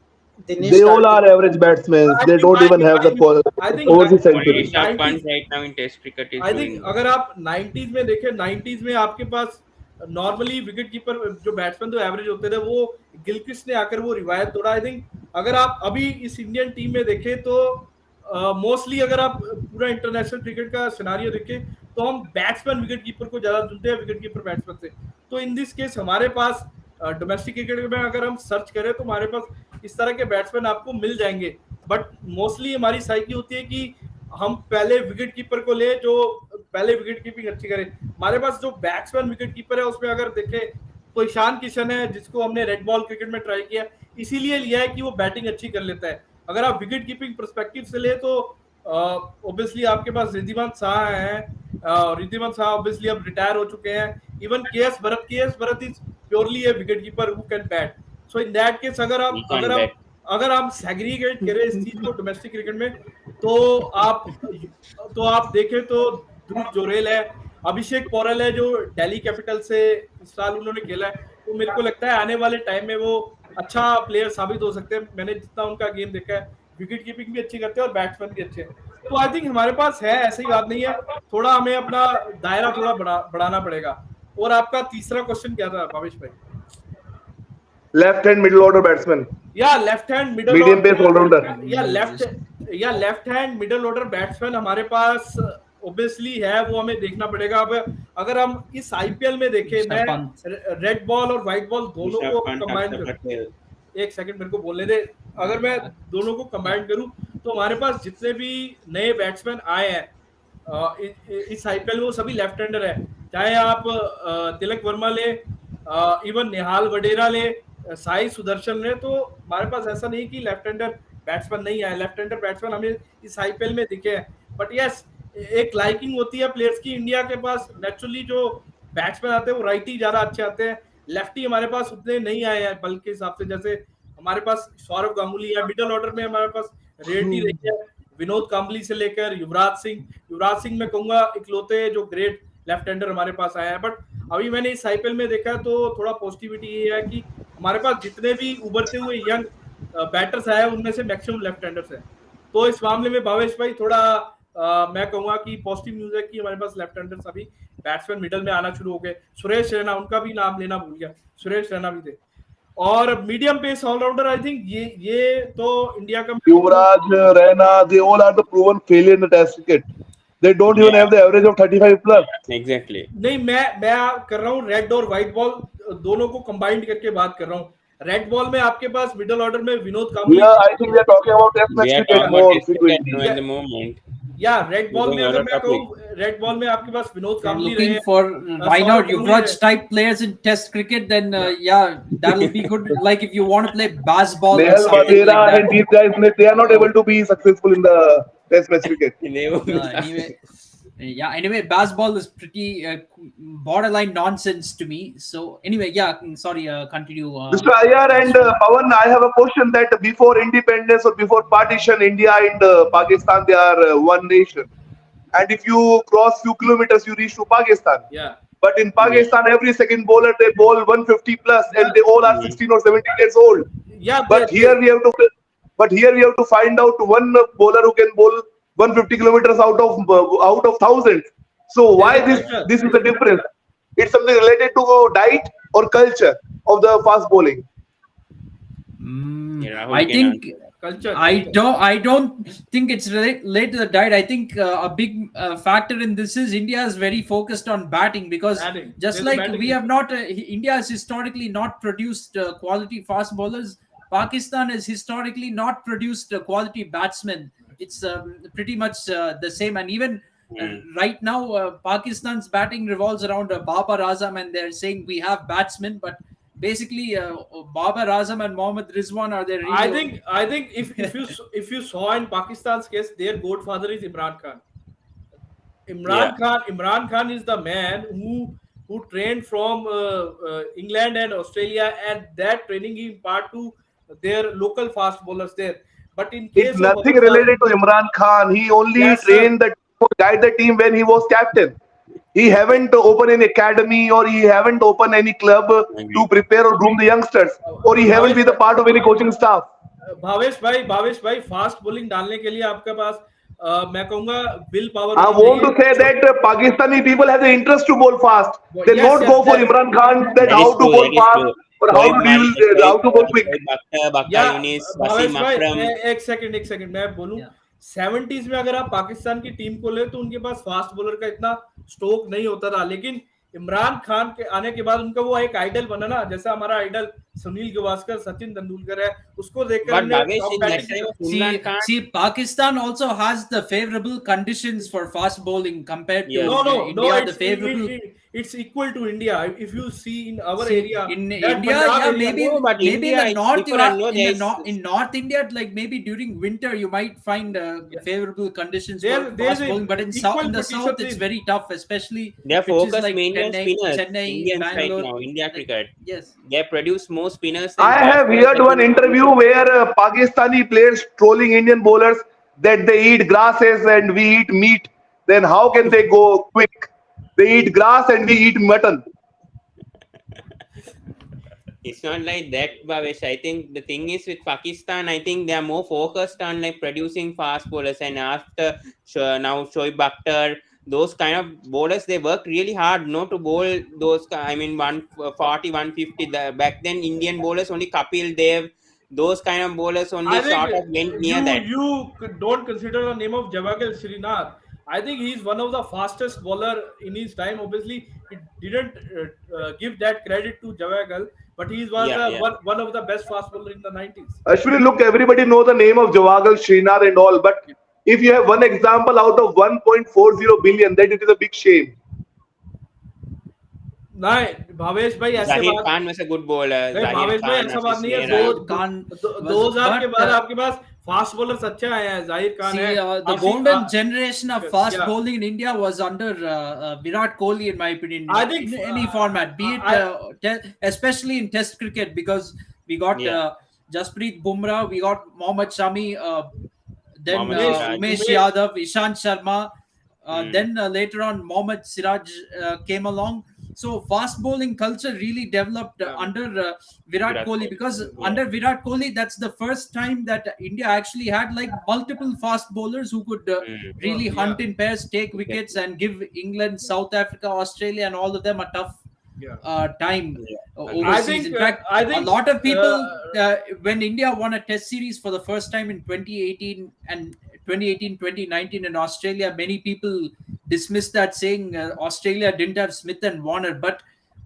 They Dinesh all are Karthik. average batsmen. I They think don't even have the I think overseas Only century. Sharp 90s, Punch right now in Test cricket is I think doing good. अगर आप 90s में देखें, 90s में आपके पास normally wicket keeper जो batsman तो average होते थे, वो गिलक्रिस्ट ने आकर वो रिवायत तोड़ा। आई थिंक अगर आप अभी इस इंडियन टीम में देखें तो मोस्टली अगर आप पूरा इंटरनेशनल क्रिकेट का सिनारियो देखें तो हम बैट्समैन विकेट कीपर को ज्यादा चुनते हैं विकेट कीपर बैट्समैन से। तो इन दिस केस हमारे पास डोमेस्टिक क्रिकेट में अगर हम सर्च करें तो हमारे पास इस तरह के बैट्समैन आपको मिल जाएंगे। बट मोस्टली हमारी साइकी होती है कि हम पहले विकेट कीपर को ले जो पहले विकेट कीपिंग अच्छी करे। हमारे पास जो बैट्समैन विकेट कीपर है उसमें अगर देखें तो ईशान किशन है, जिसको हमने रेड बॉल क्रिकेट में ट्राई किया, इसीलिए लिया है कि वो बैटिंग अच्छी कर लेता है। अगर आप विकेट कीपिंग परस्पेक्टिव से ले तो ऑब्वियसली आपके पास रिद्धिमान शाह हैं। रिद्धिमान शाह ऑब्वियसली अब रिटायर हो चुके हैं। इवन के S Bharat is purely A wicket keeper who can bat. So in that case He can't bat. अगर हम सेग्रीगेट करें इस चीज को डोमेस्टिक क्रिकेट में, तो आप देखें तो ध्रुव जोरेल है, अभिषेक पौरल है जो दिल्ली कैपिटल से इस साल उन्होंने खेला है। तो मेरे को लगता है आने वाले टाइम में वो अच्छा प्लेयर साबित हो सकते हैं। मैंने जितना उनका गेम देखा है, विकेट कीपिंग भी अच्छी करते हैं और बैट्समैन भी अच्छे हैं। तो आई थिंक हमारे पास है, ऐसी बात नहीं है। थोड़ा हमें अपना दायरा थोड़ा बढ़ाना पड़ेगा। और आपका तीसरा क्वेश्चन क्या था भावेश भाई? Left hand middle order batsman. या left hand middle Medium pace all rounder. Left hand middle order batsman हमारे पास ऑब्वियसली है, वो हमें देखना पड़ेगा। अब अगर हम इस आईपीएल में देखें, मैं रेड बॉल और व्हाइट बॉल दोनों को कंबाइन करूं, एक सेकंड मेरे को बोलने दे। अगर मैं दोनों को कंबाइन करूं तो हमारे पास जितने भी नए बैट्समैन आए हैं इस आईपीएल में, वो सभी लेफ्ट हैंडर है। चाहे आप तिलक वर्मा ले, इवन निहाल वडेरा ले, साई सुदर्शन ने, तो हमारे पास ऐसा नहीं कि लेफ्ट हैंडर बैट्समैन नहीं आए। लेफ्ट हैंडर बैट्समैन हमें इस आईपीएल में दिखे हैं। बट यस, एक लाइकिंग होती है प्लेयर्स की, इंडिया के पास नेचुरली जो बैट्समैन आते हैं वो राइटी ज्यादा अच्छे आते हैं। लेफ्टी हमारे पास उतने नहीं आए हैं बल के हिसाब से। जैसे हमारे पास सौरव गांगुली है, मिडल ऑर्डर में हमारे पास रेड्डी रही है, विनोद कांबली से लेकर युवराज सिंह मैं कहूंगा इकलौते जो ग्रेट लेफ्ट हैंडर हमारे पास आए हैं। बट अभी मैंने इस आईपीएल में देखा तो थोड़ा पॉजिटिविटी ये है कि हमारे पास जितने भी उभरते हुए यंग बैटर्स आए हैं उनमें से मैक्सिमम लेफ्ट हैंडर्स हैं। तो इस मामले में भावेश भाई थोड़ा मैं कहूंगा कि पॉजिटिव न्यूज है कि हमारे पास लेफ्ट हैंडर्स अभी बैट्समैन मिडल में आना शुरू हो गए। सुरेश रैना, उनका भी नाम लेना भूल गया, सुरेश रैना भी थे। और medium pace allrounder, I think ये तो इंडिया का Yuvraj, Raina, they all are the proven failure in the Test cricket. They don't even have the average of 35 plus. Exactly. नहीं, मैं कर रहा हूँ रेड और व्हाइट बॉल दोनों को कंबाइंड करके बात कर रहा हूँ। रेड बॉल में आपके पास मिडल ऑर्डर में Vinod Kambli, Yeah, I think we are talking about Test match We are cricket talking more about Test cricket frequently. at the moment. या रेड बॉल में Moving अगर on मैं a कहूँ, रेड बॉल में आपके पास विनोद कांबली रहे Looking हैं, for why Saurav not Ganguly Yuvraj रहे। type players in Test cricket? Then yeah, that'll be good. Like if you want to play baseball or Nehal something Vadera like and that. these guys, they are not able to be successful in the Test match cricket. They won't be Anyway, yeah. Anyway, baseball is pretty borderline nonsense to me. So anyway, yeah. Sorry. Continue. Mr. Iyer and Pawan, I have a question that before independence or before partition, India and Pakistan, they are one nation. And if you cross few kilometers, you reach to Pakistan. Yeah. But in Pakistan, every second bowler, they bowl 150 plus, and they all are 16 or 17 years old. Yeah, But here we have to find out one bowler who can bowl 150 kilometers out of thousands. So why this is the difference? It's something related to diet or culture of the fast bowling. Mm, Yeah, Rahul I can think answer that. Culture, I culture. don't. I don't think it's related to the diet. I think a big factor in this is India is very focused on batting because Batting. just There's a like batting we have issue. not, India has historically not produced quality fast bowlers. Pakistan has historically not produced quality batsmen. It's pretty much the same, and even. Hmm. Right now, Pakistan's batting revolves around Babar Azam, and they're saying we have batsmen, but basically, Babar Azam and Mohammad Rizwan are the I really think I think if you saw in Pakistan's case, their godfather is Imran Khan. Yeah. Imran Khan is the man who trained from England and Australia, and that training he impart to their local fast bowlers there. But in It's case of nothing our side, related to Imran Khan. He only yes, sir. trained the team or guide the team when he was captain. He haven't opened an academy or he haven't opened any club to Agree. prepare or groom the youngsters, or he haven't Bhavesh been the part of any coaching staff. Bhavesh भाई fast bowling डालने के लिए आपके पास मैं कहूंगा will power I होनी want to say चाहिए. that Pakistani people have the interest to bowl fast. They Yes, not yes, go for yes. Imran Khan that That how is to true. bowl That is fast true. or how to deal how to bowl quick. Shoaib Akhtar, Bakar या Yunis, Bhavesh Wasim भाई Akram. एक second मैं बोलूं. yeah. 70s में अगर आप पाकिस्तान की team को ले तो उनके पास फास्ट बॉलर का इतना स्टॉक नहीं होता था, लेकिन इमरान खान के आने के बाद उनका वो एक आइडल बना ना, जैसा हमारा आइडल सुनील गावस्कर सचिन तेंदुलकर है, उसको देखकर But हमने Bhavesh, top in that batting time की. of Imran See, Khan, see, Pakistan also has the favorable conditions for fast bowling compared to No, yes. no, India. The favorable it's equal to India. If you see in our See area, in that India, Punjab yeah, area, No, but maybe in the India it's north you different. are No, in there the is north in North India, like maybe during winter you might find yeah, favorable conditions for there's fast a bowling, but equal in the south potential it's in. very tough, especially they are pitches focused like mainly on spinners. Chennai, Indians right Bangalore. now, India Like cricket. yes, They produce more spinners than I fast have bowlers. heard I one think. interview where Pakistani players trolling Indian bowlers that they eat grasses and we eat meat. Then how can they go quick? They eat grass and we eat mutton. It's not like that, Bhavesh. I think the thing is with Pakistan, I think they are more focused on like producing fast bowlers. And after now Shoaib Akhtar, those kind of bowlers, they work really hard not to bowl those. I mean, 140, 150. Back then, Indian bowlers only Kapil Dev, those kind of bowlers only I think sort of went near you that. you don't consider the name of Javagal Srinath. I think he's one of the fastest bowler in his time. Obviously, he didn't give that credit to Javagal, but he was Yeah, yeah. one of the best fast bowler in the 90s. Actually, look, everybody know the name of Jawagal, Srinath and all, but yeah. if you have one example out of 1.40 billion, then it is a big shame. नहीं भावेश भाई ऐसे Zahir बात. Khan was a good bowler. नहीं Zahir Bhavesh भाई Khan, ऐसा बात Ashish नहीं है. Mehra. Zahir Khan was, 2000 के but बाद आपके पास फास्ट बॉलर्स अच्छे आए हैं. जाहिर खान है. see, the आप सी golden generation of fast yeah. bowling in India was under Virat Kohli, in my opinion, I think in any format, be it especially in Test cricket, because we got Yeah. Jasprit Bumrah, we got Mohammad Shami, then Mohammad Siraj. Umesh Umesh, Yadav, Ishant Sharma, Hmm. then later on Mohammad Siraj came along. So fast bowling culture really developed yeah. under Virat Virat Kohli, Kohli. because Yeah. under Virat Kohli, that's the first time that India actually had like multiple fast bowlers who could Hmm. really Yeah. hunt in pairs, take wickets, Exactly. and give England, South Africa, Australia, and all of them a tough Yeah. time Yeah. Agreed. overseas. In fact, I a think lot of people, when India won a Test series for the first time in 2018 and 2018, 2019 in Australia, many people dismissed that, saying Australia didn't have Smith and Warner. But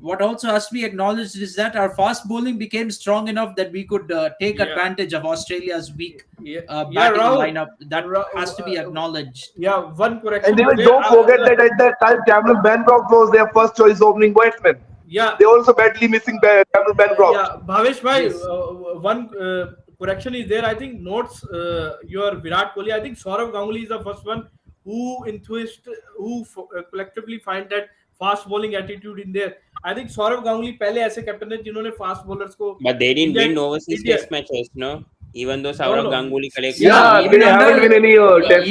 what also has to be acknowledged is that our fast bowling became strong enough that we could take yeah. advantage of Australia's weak Yeah, batting Rahul. lineup. That has to be acknowledged. Yeah, one And correction even today. don't forget that at that time, Cameron Bancroft was their first choice opening batsman. Yeah, They also badly missing Cameron Bancroft. yeah, Bhavesh bhai, Yes. one correction is there. I think notes your Virat Kohli. I think Saurav Ganguly is the first one who enthusiast who collectively find that fast bowling attitude in there. I think Saurav Ganguly पहले ऐसे captain है जिन्होंने fast bowlers को But they didn't India win overseas India test matches, no? Even though no Saurav no Ganguly See, collected. Yeah, even they haven't under been any test.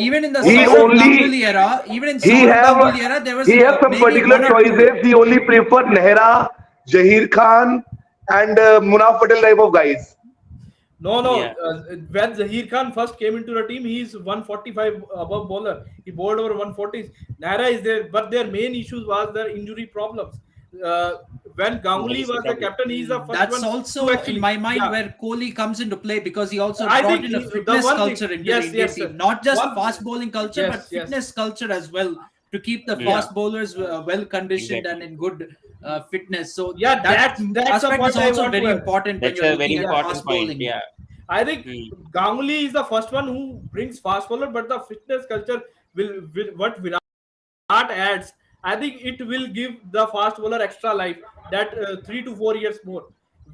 even in the He Saurav only Ganguly era, even in he Saurav have Ganguly era, there was he have some maybe particular one or two. choices. He only preferred Nehra, Jahir Khan, and Munaf Patel type of guys. No, Yeah. no. When Zahir Khan first came into the team, he's 145 above bowler. He bowled over 140s. Naira is there, but their main issues was their injury problems. Uh, when That Ganguly is the was the problem. captain, he's the first That's one to also in actually, my mind yeah. where Kohli comes into play, because he also I brought think in a the fitness one thing, culture into the yes, Indian yes, team. Not just one, fast bowling culture, but yes, yes, fitness culture as well, to keep the Mm, yeah, fast bowlers well conditioned and exactly. in good fitness. So yeah. that That's the aspect is point I also want to very add. important when That's you're a very looking at Yes, important fast point. bowling. Yeah. I think Mm. Ganguly is the first one who brings fast bowler, but the fitness culture will what Virat adds. I think it will give the fast bowler extra life, that 3 to 4 years more,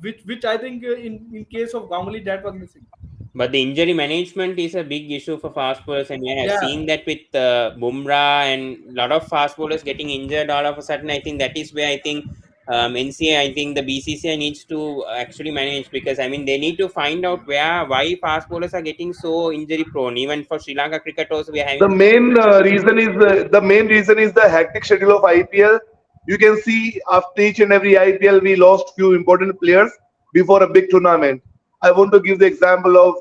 which I think in case of Ganguly that was missing. But the injury management is a big issue for fast bowlers, and we have Yeah, seen that with Bumrah and a lot of fast bowlers getting injured all of a sudden. I think that is where I think NCA, I think the BCCI needs to actually manage, because I mean they need to find out why fast bowlers are getting so injury prone. Even for Sri Lanka cricket also, we are The having. main reason is the hectic schedule of IPL. You can see after each and every IPL, we lost few important players before a big tournament. I want to give the example of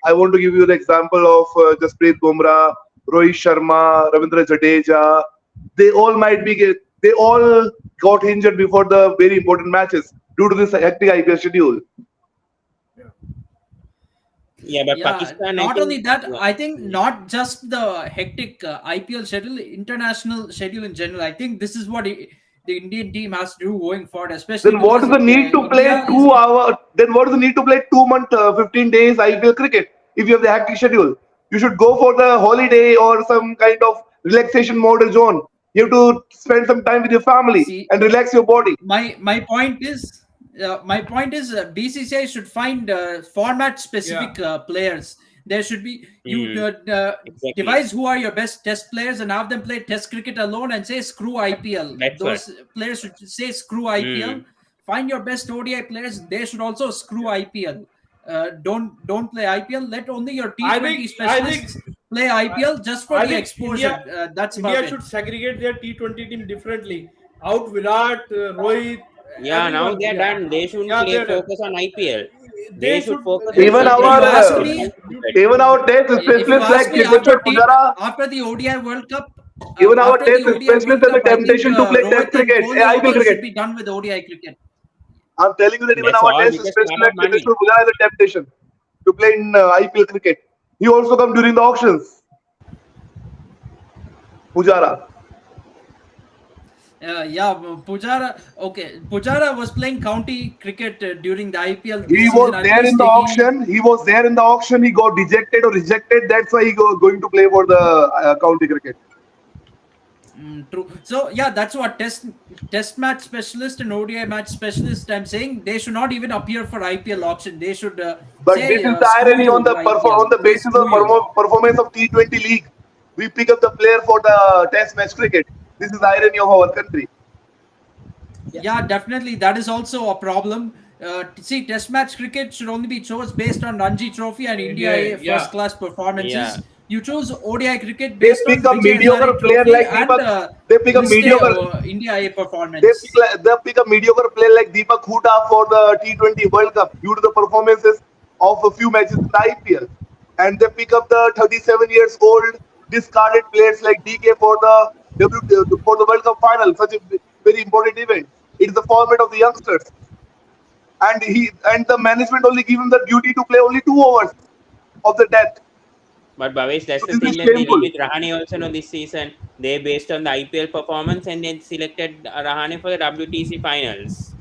I want to give you the example of Jasprit Bumrah, Rohit Sharma, Ravindra Jadeja. They all got injured before the very important matches due to this hectic IPL schedule. Yeah, but Yeah, Pakistan, I not only think. that, Yeah. I think Mm. not just the hectic IPL schedule, international schedule in general. I think this is what the Indian team has to do going forward, especially Then what is because the need to play India is. 2 hour? Then what is the need to play 2 month, 15 days IPL cricket if you have the hectic schedule? You should go for the holiday or some kind of relaxation mode zone. You have to spend some time with your family See, and relax your body. my point is BCCI should find format yeah. specific players. There should be you Mm. Exactly. devise who are your best test players and have them play test cricket alone and say screw IPL. That's what. Those players should say screw IPL. Mm. Find your best ODI players. They should also screw IPL. Don't play IPL. Let only your T20 I think specialists play IPL just for I the think exposure. That's about India it. should segregate their T20 team differently. Out Virat, Rohit, Yeah, now everyone. they are Yeah, done. They shouldn't yeah, play they're done. focus on IPL. They They should should focus on Even If our you T20 ask and me, cricket. even our test if you specialists ask like me Cheteshwar Pujara, after the ODI World Cup, even our test World specialists have the Cup, I think temptation to play test Rohit and cricket, Kohli IPL also cricket. should be done with ODI cricket. I'm telling you that even That's our all test because specialist lot of like money. Cheteshwar Pujara has a temptation to play in IPL cricket. He also come during the auctions. Pujara. Yeah, Pujara. Okay, Pujara was playing county cricket during the IPL He this season. was At there in least the he. auction. He was there in the auction. He got dejected or rejected. That's why going to play for the county cricket. True. So yeah, that's what test match specialist and ODI match specialist. I'm saying they should not even appear for IPL auction. They should But this say is the screw irony on you on IPL. the Say basis of screw you. performance of T20 league. We pick up the player for the test match cricket. This is the irony of our country. yeah. Yeah, definitely. That is also a problem. See, Test match cricket should only be chose based on Ranji Trophy and India Yeah, A yeah. first class Yeah. performances. You choose ODI cricket They based pick on a Vijay mediocre Hazare player Trophy like and Deepak. They pick a list a mediocre. India A performance. They pick a mediocre player like Deepak Hooda for the T20 World Cup due to the performances of a few matches in the IPL. And they pick up the 37 years old discarded players like DK for the for the World Cup final, such a very important event. It is the format of the youngsters, and the management only give him the duty to play only 2 overs of the death. But Bhavesh, that's So the this thing is that they did shameful. with Rahane also no this season. They based on the IPL performance and then selected Rahane for the WTC finals.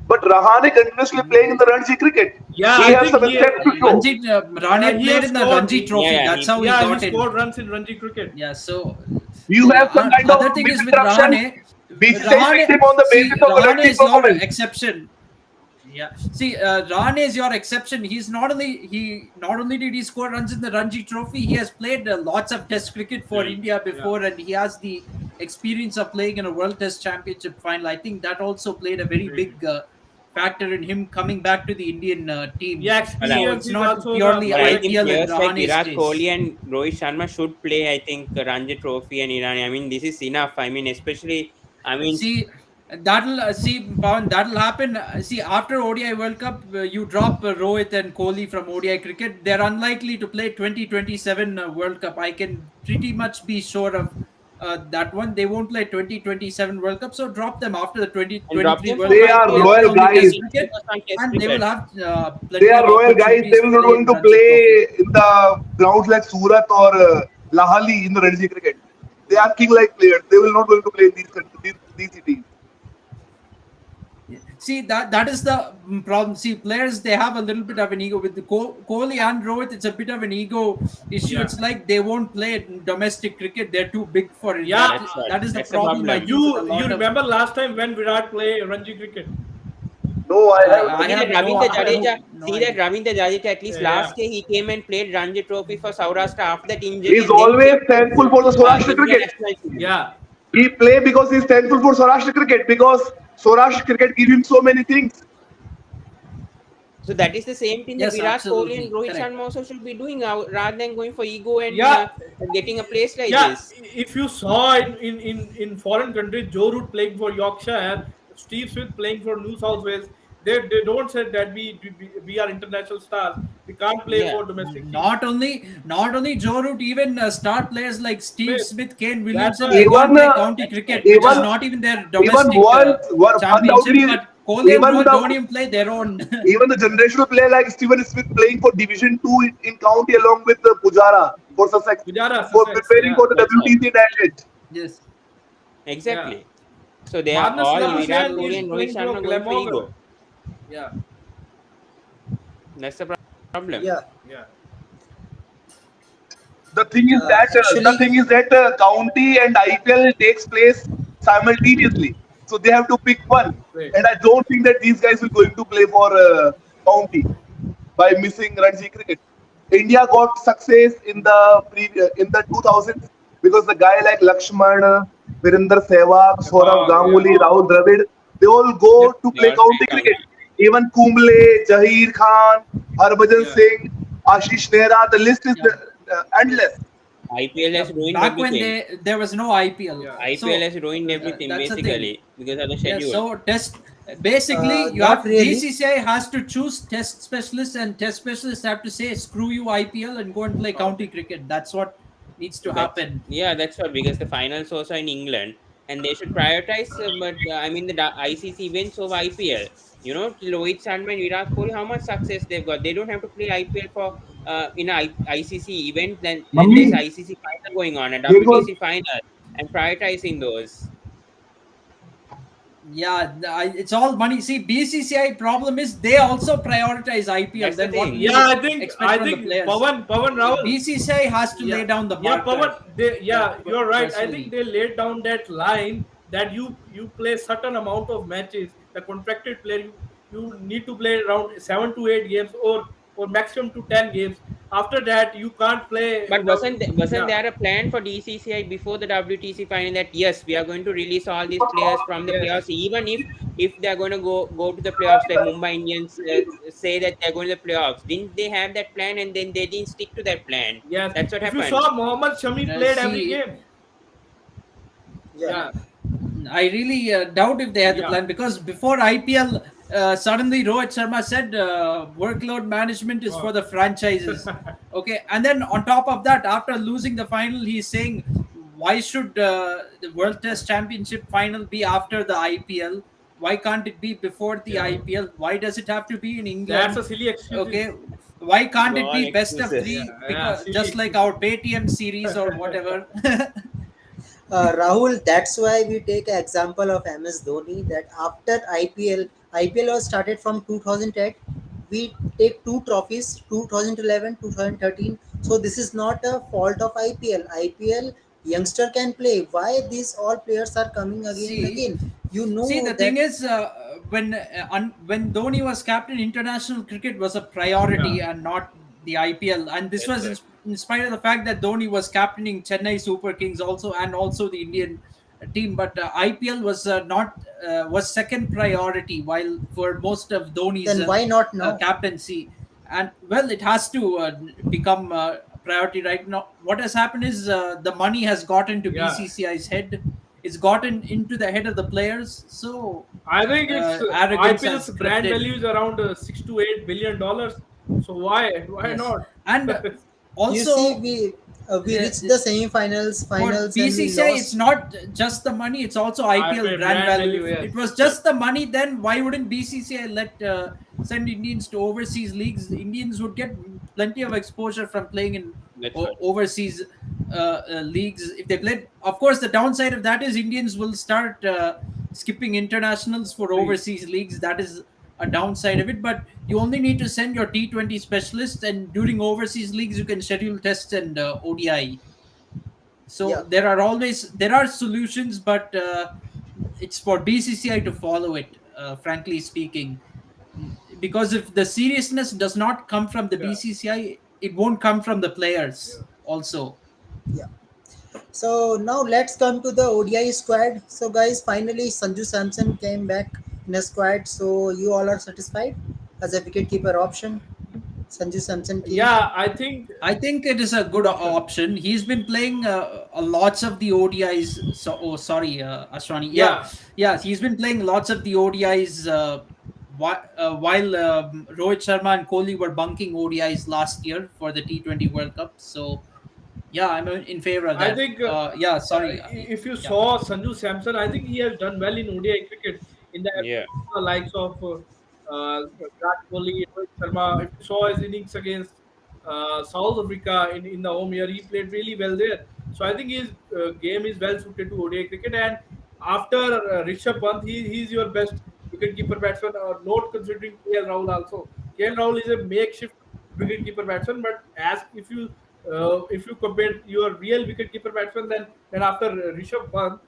But Rahane continuously playing in the Ranji cricket. Yeah, He I has think some steps to show. Ranji Rane he played has in the scored. Ranji Yeah, Trophy. yeah, That's he, how he Yeah, he got in. scored runs in Ranji cricket. Yeah. So You have some kind of other thing is with misinterruption. Rahane, BCCI picked him on the see, basis of the Rahane Ranji is your performance. exception. Yeah. See, Rane is your exception. Not only did he score runs in the Ranji Trophy, he has played lots of Test cricket for mm, India Yeah, before, and he has the experience of playing in a World Test Championship final. I think that also played a very big factor in him coming back to the Indian team. yeah. but So I, Experience it's is not also the purely but I player think IPL in experience. players like Rahane's Virat case. Kohli and Rohit Sharma should play. I think Ranji Trophy and Irani. I mean, this is enough. I mean, especially. I mean, See, that'll see, Pawan, that'll happen. See, after ODI World Cup, you drop Rohit and Kohli from ODI cricket. They're unlikely to play 2027 World Cup. I can pretty much be sure of that one they won't play 2027 World Cup, so drop them after the And drop 2023 them World from They Cup. are IPL Focus royal so on the they can guys. Test focus cricket, on Test and they will cricket. have They plenty are of royal guys. They opportunities will to not play going in to Ranji Trophy. play in the grounds like Surat or Lahali in the Ranji cricket. They are king-like players. They will not going to play in these cities. See, that is the problem. See, players, they have a little bit of an ego with the Kohli and Rohit. It's a bit of an ego issue. Yeah. It's like they won't play domestic cricket. They're too big for it. Yeah. That That's what. that is the That's the problem, I problem. think, with a You lot of. remember last time when Virat play Ranji cricket? No, I have I See that have no Ravindra Jadeja. no See that idea. Ravindra Jadeja. At least Yeah. last year he came and played Ranji Trophy for Saurashtra after that injury, he's and then always came to thankful for the Saurashtra India cricket. national team. Yeah. He play because he's thankful for Saurashtra cricket because Saurashtra cricket give him so many things. So that is the same thing that Yes, Virat Kohli and absolutely Rohit correct. Sharma also should be doing now, rather than going for ego and Yeah. getting a place like Yeah. this. If you saw in foreign countries, Joe Root playing for Yorkshire, Steve Smith playing for New South Wales, they don't say that we are international stars. We can't play Yeah, for domestic teams. Not only Joe Root, even star players like Steve Smith. Smith, Kane That's Williamson, they why. go and Even play county that's right. cricket, which is even Yeah. not even their even domestic championship. undoubtedly But Kohli and even Rohit don't the even play their own. even the generational player like Steven Smith playing for Division Two in county along with Pujara for Sussex Pujara, for Sussex. preparing Yeah. for the That's right. WTC dash it. Yes, Yeah. Exactly. So they are Marnus all Virat Labuschagne Kohli absolutely. is and Rohit playing for Sharma going for Glamorgan. ego. Yeah. That's the problem. Yeah. Yeah. The Actually, thing is that county and IPL takes place simultaneously, so they have to pick one. Great. And I don't think that these guys will going to play for county by missing Ranji cricket. India got success in the 2000s because the guy like Lakshman, Virender Sehwag, Saurav Sehwag, yeah. Ganguly, Rahul Dravid, they all They, go to they play all play county cricket. county. Even Kumble, Jahir Khan, Harbhajan Yeah. Singh, Ashish Nehra, the list is Yeah. endless. IPL Yeah, has ruined back when everything. there was no IPL, Yeah. IPL so has ruined everything that's the thing. basically because of the Yeah, schedule. so test basically you not have really. BCCI has to choose test specialists, and test specialists have to say screw you IPL and go and play county cricket. That's what needs to That's happen. yeah, that's what because the finals also in England and they should prioritize. But I mean the ICC wins over IPL. You know, Rohit Sharma and Virat Kohli, how much success they've got. They don't have to play IPL for in a ICC event. Then and there's Mummy, ICC final going on, a here goes. WTC final, and prioritizing those. Yeah, it's all money. See, BCCI problem is they also prioritize IPL. That's the Then what will thing. you Yeah, expect I from the think players? Pawan Rahul. BCCI has to lay Yeah, down the yeah, marker. Pawan. You're right. I think Personally, they laid down that line that you play certain amount of matches. The contracted player you need to play around 7 to 8 games or maximum to 10 games. After that, you can't play. But wasn't Yeah, there a plan for DCCI before the WTC final that yes, we are going to release all these players from the yes, playoffs, even if they're going to go to the playoffs, like Mumbai Indians say that they're going to the playoffs. Didn't they have that plan and then they didn't stick to that plan? yes. That's what If you happened. saw Mohammad Shami played every see, game. Yeah. Yeah, I really doubt if they had the yeah. plan, because before IPL, suddenly Rohit Sharma said workload management is for Oh. the franchises. Okay, and then on top of that, after losing the final, he's saying, why should the World Test Championship final be after the IPL? Why can't it be before the Yeah. IPL? Why does it have to be in That's a England? silly excuse. Okay, why can't it All be best of excuses. Yeah, three? yeah, Because silly just like excuse. our Paytm series or whatever. Rahul, that's why we take an example of MS Dhoni that after IPL was started from 2008. We take two trophies 2011, 2013. So this is not a fault of IPL. IPL youngster can play. Why these all players are coming again and See, again? You see, know the thing that. is, when Dhoni was captain, international cricket was a Yeah, priority and not the IPL. And this That's was right. in spite of the fact that Dhoni was captaining Chennai Super Kings also, and also the Indian team. But IPL was not was second priority, while for most of Dhoni's Then why not now? captaincy. And well, it has to become a priority right now. What has happened is the money has gotten to yeah. BCCI's head. It's gotten into the head of the players, so I think it's arrogance IPL's has brand crept value in. is around $6 to $8 billion. So why Yes, not? and You see, also, We reached the semi-finals, For finals, and we BCCI, it's lost. not just the money; it's also I IPL pay brand brand value. value, If yes. it was Yeah. just the money, then why wouldn't BCCI send Indians to overseas leagues? Indians would get plenty of exposure from playing in That's what. overseas leagues if they played. Of course, the downside of that is Indians will start skipping internationals for Please. overseas leagues. That is a downside of it. But you only need to send your T20 specialists, and during overseas leagues, you can schedule tests and ODI. Yeah, So there are solutions, but it's for BCCI to follow it, frankly speaking. Because if the seriousness does not come from the Yeah. BCCI, it won't come from the players Yeah. also. yeah. So now let's come to the ODI squad. So guys, finally Sanju Samson came back in a squad. So you all are satisfied as a wicketkeeper option. Sanju Samson came. Yeah, I think I think it is a good good option. option. He's been playing lots of the ODIs. So, oh, sorry, Ashwani. Yeah, Yeah, yeah, he's been playing lots of the ODIs while Rohit Sharma and Kohli were bunking ODIs last year for the T20 World Cup. So, yeah, I'm in favor of I that. think Yeah, sorry. if you Yeah. saw Sanju Samson, I think he has done well in ODI cricket in the Yeah. absence of the likes of Virat Kohli, Rohit Sharma. If you saw his innings against South Africa in the home year, he played really well there. So I think his game is well suited to ODI cricket. And after Rishabh Pant, he's your best wicketkeeper batsman, not considering KL Rahul also. KL Rahul is a makeshift wicketkeeper batsman, but as if you compare your real wicketkeeper batsman, then after Rishabh Pant,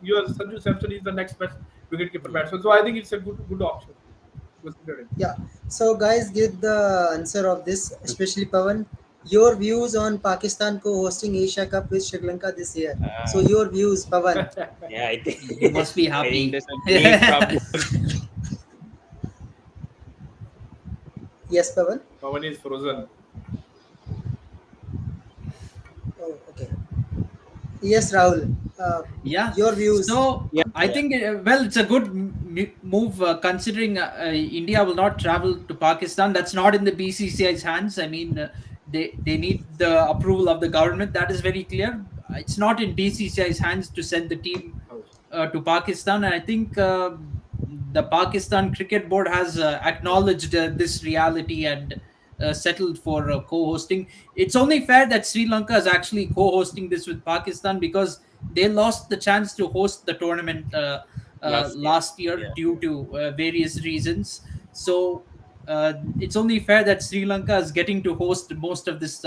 your Sanju Samson is the next best wicketkeeper batsman. So I think it's a good option considering. Yeah. So guys, give the answer of this, especially Pavan. Your views on Pakistan co-hosting Asia Cup with Sri Lanka this year. So Uh, your views, Pavan. yeah, I think You must be I think happy. there's a big problem. Yes, Pavan. Pawan is frozen. Oh, okay. Yes, Rahul. Yeah. Your views. So Yeah, I yeah, think well, it's a good move considering India will not travel to Pakistan. That's not in the BCCI's hands. I mean, they need the approval of the government. That is very clear. It's not in BCCI's hands to send the team to Pakistan. And I think the Pakistan Cricket Board has acknowledged this reality and settled for co-hosting. It's only fair that Sri Lanka is actually co-hosting this with Pakistan because they lost the chance to host the tournament last year. last year Yeah. due to various reasons. So it's only fair that Sri Lanka is getting to host most of this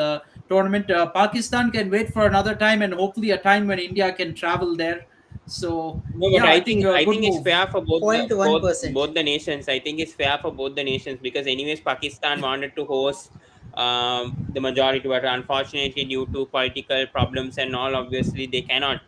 tournament. Pakistan can wait for another time and hopefully a time when India can travel there. So No, but yeah, I think a I good think it's move. fair for Point one both percent. the nations. I think it's fair for both the nations because anyways Pakistan wanted to host the majority, but unfortunately due to political problems and all, obviously they cannot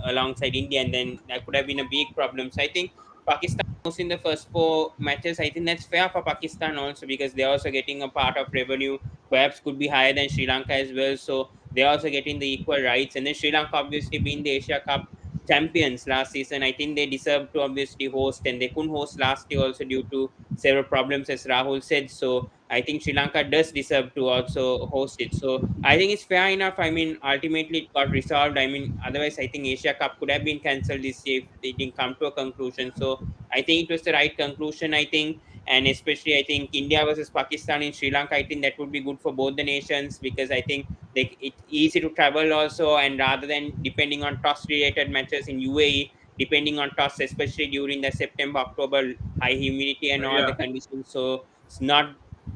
alongside India, and then that could have been a big problem. So I think Pakistan hosting the first four matches. I think that's fair for Pakistan also because they're also getting a part of revenue. Perhaps could be higher than Sri Lanka as well. So they're also getting the equal rights, and then Sri Lanka obviously being the Asia Cup champions last season. I think they deserve to obviously host, and they couldn't host last year also due to several problems, as Rahul said. So I think Sri Lanka does deserve to also host it. So I think it's fair enough. I mean, ultimately it got resolved. I mean, otherwise I think Asia Cup could have been cancelled this year if they didn't come to a conclusion. So I think it was the right conclusion. I think, and especially I think India versus Pakistan in Sri Lanka. I think that would be good for both the nations because I think it's easy to travel also, and rather than depending on toss related matches in UAE, depending on toss, especially during the September October high humidity and all the Yeah, conditions, so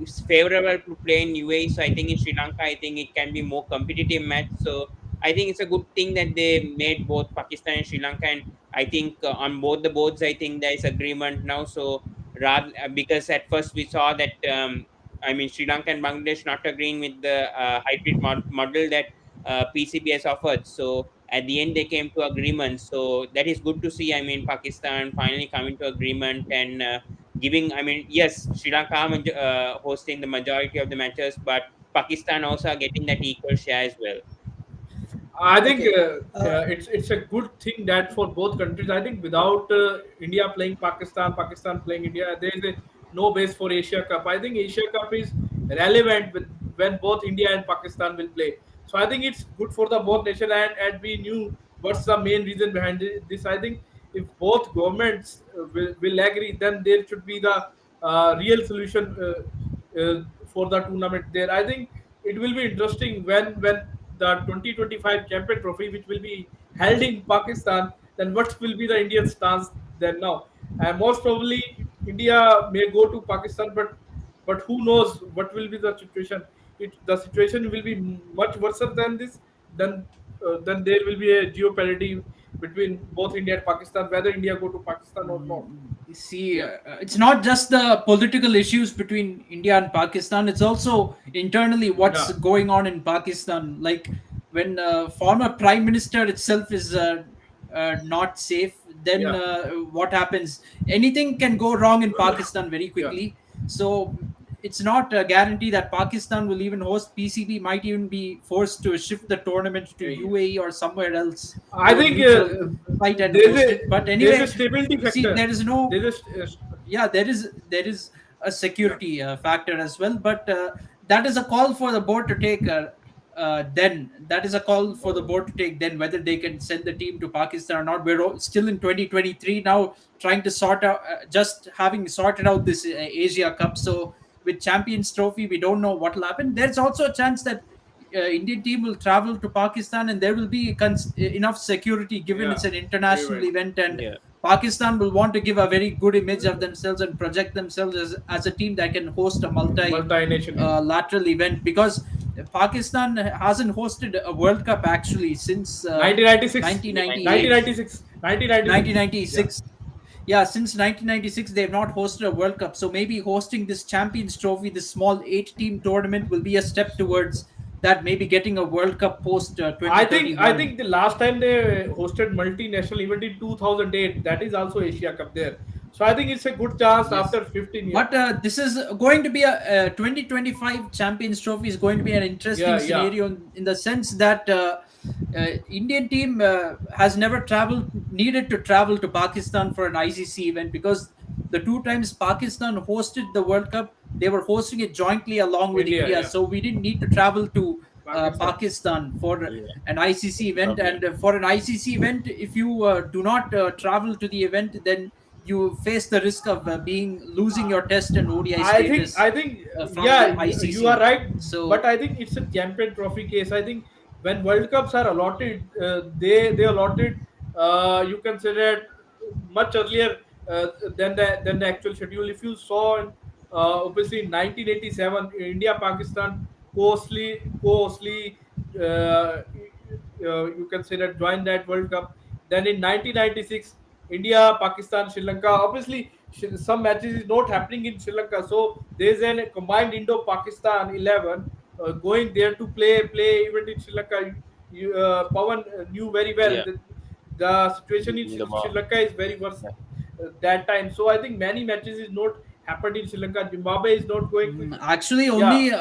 it's favorable to play in UAE. So I think in Sri Lanka, I think it can be more competitive match. So I think it's a good thing that they made both Pakistan and Sri Lanka, and I think on both the boards I think there is agreement now. So rather because at first we saw that I mean, Sri Lanka and Bangladesh not agreeing with the hybrid model that PCB has offered. So at the end, they came to agreement. So that is good to see. I mean, Pakistan finally coming to agreement and giving. I mean, yes, Sri Lanka are hosting the majority of the matches, but Pakistan also are getting that equal share as well. I think Okay. Uh, it's a good thing that for both countries. I think without India playing Pakistan, Pakistan playing India, there is no base for Asia Cup. I think Asia Cup is relevant with when both India and Pakistan will play. So I think it's good for the both nation, and we knew what's the main reason behind this. I think if both governments will agree, then there should be the real solution for the tournament there. I think it will be interesting when the 2025 champion trophy, which will be held in Pakistan, then what will be the Indian stance then now? And most probably India may go to Pakistan, but who knows what will be the situation? The situation will be much worse than this. Then then there will be a geopolity between both India and Pakistan, whether India go to Pakistan or not. You see, Yeah, it's not just the political issues between India and Pakistan, it's also internally what's yeah, going on in Pakistan. Like when former prime minister itself is not safe, then yeah, what happens? Anything can go wrong in Pakistan very yeah, quickly. So it's not a guarantee that Pakistan will even host. PCB might even be forced to shift the tournament to yeah. UAE or somewhere else I to a think neutral site and host it. But there's a anyway, stability see, factor. there is no, There's yeah, there is a yeah, security factor as well, but that is a call for the board to take then that is a call for the board to take then whether they can send the team to Pakistan or not. We're still in 2023 now, trying to sort out just having sorted out this Asia Cup. So with Champions Trophy, we don't know what will happen. There's also a chance that Indian team will travel to Pakistan, and there will be enough security given yeah. it's an Very international well. event, and Yeah. Pakistan will want to give a very good image of themselves and project themselves as a team that can host a multi Multinational event. lateral event, because Pakistan hasn't hosted a World Cup actually since 1996, 1998, 1996, 1996. Yeah. 1996. Yeah, since 1996, they've not hosted a World Cup. So maybe hosting this Champions Trophy, this small eight-team tournament, will be a step towards that. Maybe getting a World Cup post I 2031. think the last time they hosted multinational event in 2008, that is also Asia Cup there. So I think it's a good chance Yes. after 15 years. But this is going to be a 2025 Champions Trophy is going to be an interesting Yeah, yeah, scenario in the sense that Indian team has never needed to travel to Pakistan for an ICC event, because the two times Pakistan hosted the World Cup, they were hosting it jointly along with India, India. yeah, So we didn't need to travel to Pakistan. Pakistan for Yeah. an ICC event. Problem. And for an ICC event, if you do not travel to the event, then you face the risk of being losing your test and ODI status I think, from the yeah, you are ICC. right, but So I think it's a champion trophy case. I think when World Cups are allotted, they allotted, you consider much earlier than the actual schedule. If you saw, obviously in 1987, India Pakistan costly, you consider join that World Cup. Then in 1996, India, Pakistan, Sri Lanka. Obviously, some matches is not happening in Sri Lanka, so there's a combined Indo-Pakistan 11 going there to play even in Sri Lanka. Pawan knew very well Yeah. that the situation in The Sri ball. Lanka is very worse Yeah. that time. So I think many matches is not happened in Sri Lanka. Zimbabwe is not going to. actually, Yeah,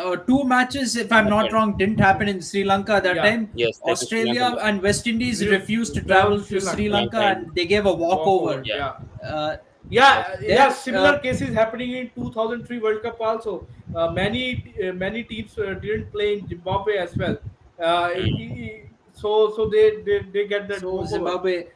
only two matches, if I'm not Happened. wrong, didn't happen in Sri Lanka that yeah. time. Yes, that is Sri Lanka Australia match. and West Indies We refused to travel to travel to Sri Sri Lanka. Sri Lanka, Lanka and and they gave a Walkover. walkover. yeah. Yeah. Uh, Yes. Yeah, there, similar cases happening in 2003 World Cup also. Many teams didn't play in Zimbabwe as well. Mm. So they get that so walkover. Zimbabwe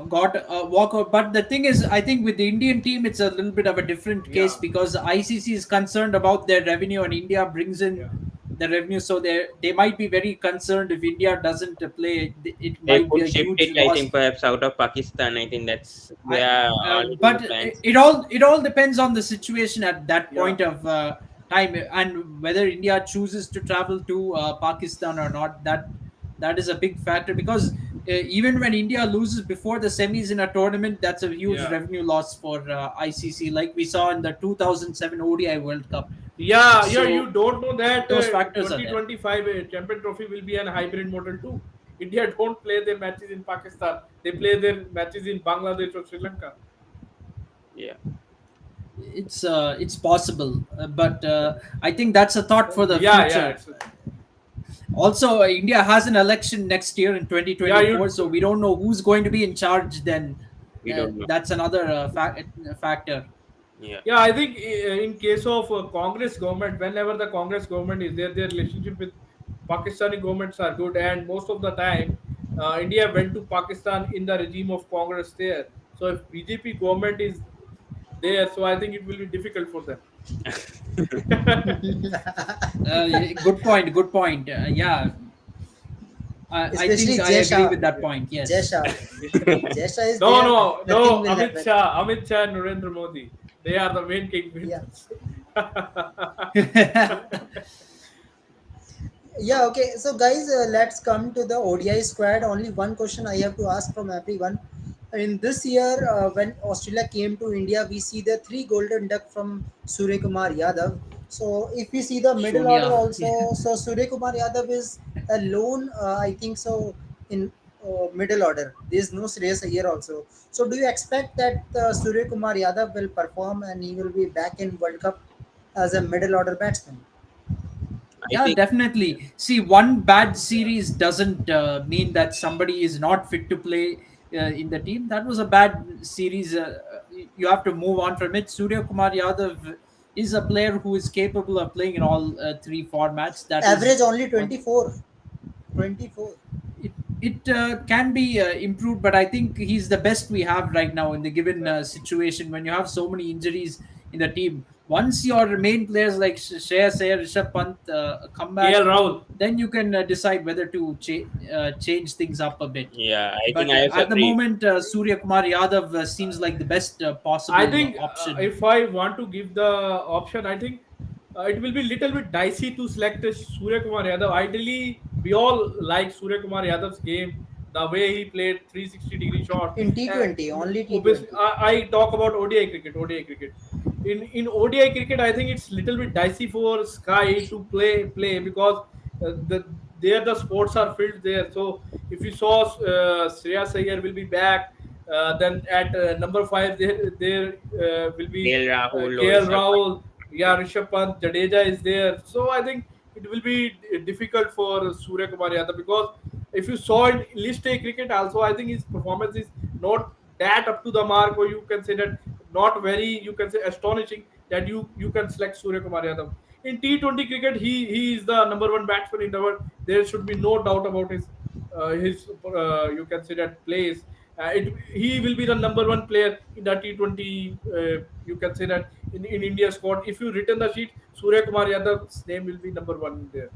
got a walkover. But the thing is, I think with the Indian team, it's a little bit of a different case, Yeah, because ICC is concerned about their revenue, and India brings in yeah. the revenue. So they might be very concerned if India doesn't play. It They might be could a shift huge it, I loss. think, perhaps out of Pakistan. I think that's I, they are already in the but plans. it all depends on the situation at that Yeah. point of time, and whether India chooses to travel to Pakistan or not. That is a big factor, because even when India loses before the semis in a tournament, that's a huge Yeah. revenue loss for ICC, like we saw in the 2007 ODI World Cup. Yeah, you So don't know that those factors are there. 2025 Champion Trophy will be an hybrid model too. India don't play their matches in Pakistan. They play their matches in Bangladesh or Sri Lanka. Yeah. It's possible, but I think that's a thought for the Yeah. future. Also, India has an election next year in Yeah, 2024, so we don't know who's going to be in charge then. We don't know. That's another factor. Yeah. Yeah, I think in case of Congress government, whenever the Congress government is there, their relationship with Pakistani governments are good, and most of the time, India went to Pakistan in the regime of Congress there. So if BJP government is there, so I think it will be difficult for them. Good point. Good point. Yeah, I Especially think I Jay agree Shah. with that point. Jay Yes. Shah. Jay Shah is No, there, no, nothing no. will happen. Amit Shah, and Narendra Modi. They are the main Yeah. kingpins. Yeah, okay. So, guys, let's come to the ODI squad. Only one question I have to ask from everyone. In this year, when Australia came to India, we see the three golden duck from Surya Kumar Yadav. So, if we see the middle order Sonia. also, so Surya Kumar Yadav is alone, I think so, in middle order. There is no Shreyas Iyer also. So, do you expect that Surya Kumar Yadav will perform and he will be back in World Cup as a middle order batsman? I Yeah, think definitely. See, one bad series doesn't mean that somebody is not fit to play in the team. That was a bad series. You have to move on from it. Surya Kumar Yadav is a player who is capable of playing in all three formats. That is Average only one. 24. 24. It can be improved, but I think he's the best we have right now in the given situation. When you have so many injuries in the team, once your main players like Shreyas Iyer, Rishabh Pant come back, KL Rahul. then you can decide whether to change things up a bit. yeah, I think But I also at the agree. moment, Surya Kumar Yadav seems like the best I possible think option. if I want to give the option, I think it will be little bit dicey to select Surya Kumar Yadav. Ideally, we all like Surya Kumar Yadav's game, the way he played 360-degree shot. In Uh, T20, only Obviously, T20. I talk about ODI cricket. ODI cricket. In ODI cricket, I think it's little bit dicey for Sky to play because there the sports are filled there. So if you saw Shreyas Iyer will be back, then at number five there will be KL Rahul or KL Rishabh Pant. Rahul, yeah, Rishabh Pant, Jadeja is there. So I think it will be difficult for Surya Kumar Yadav because if you saw in list A cricket also, I think his performance is not that up to the mark, or you can say that not very, you can say astonishing that you can select Surya Kumar Yadav. In T20 cricket, he is the number one batsman in the world. There should be no doubt about his you can say that plays. He will be the number one player in the T20. You can say that in India squad. If you return the sheet, Surya Kumar Yadav's name will be number one there.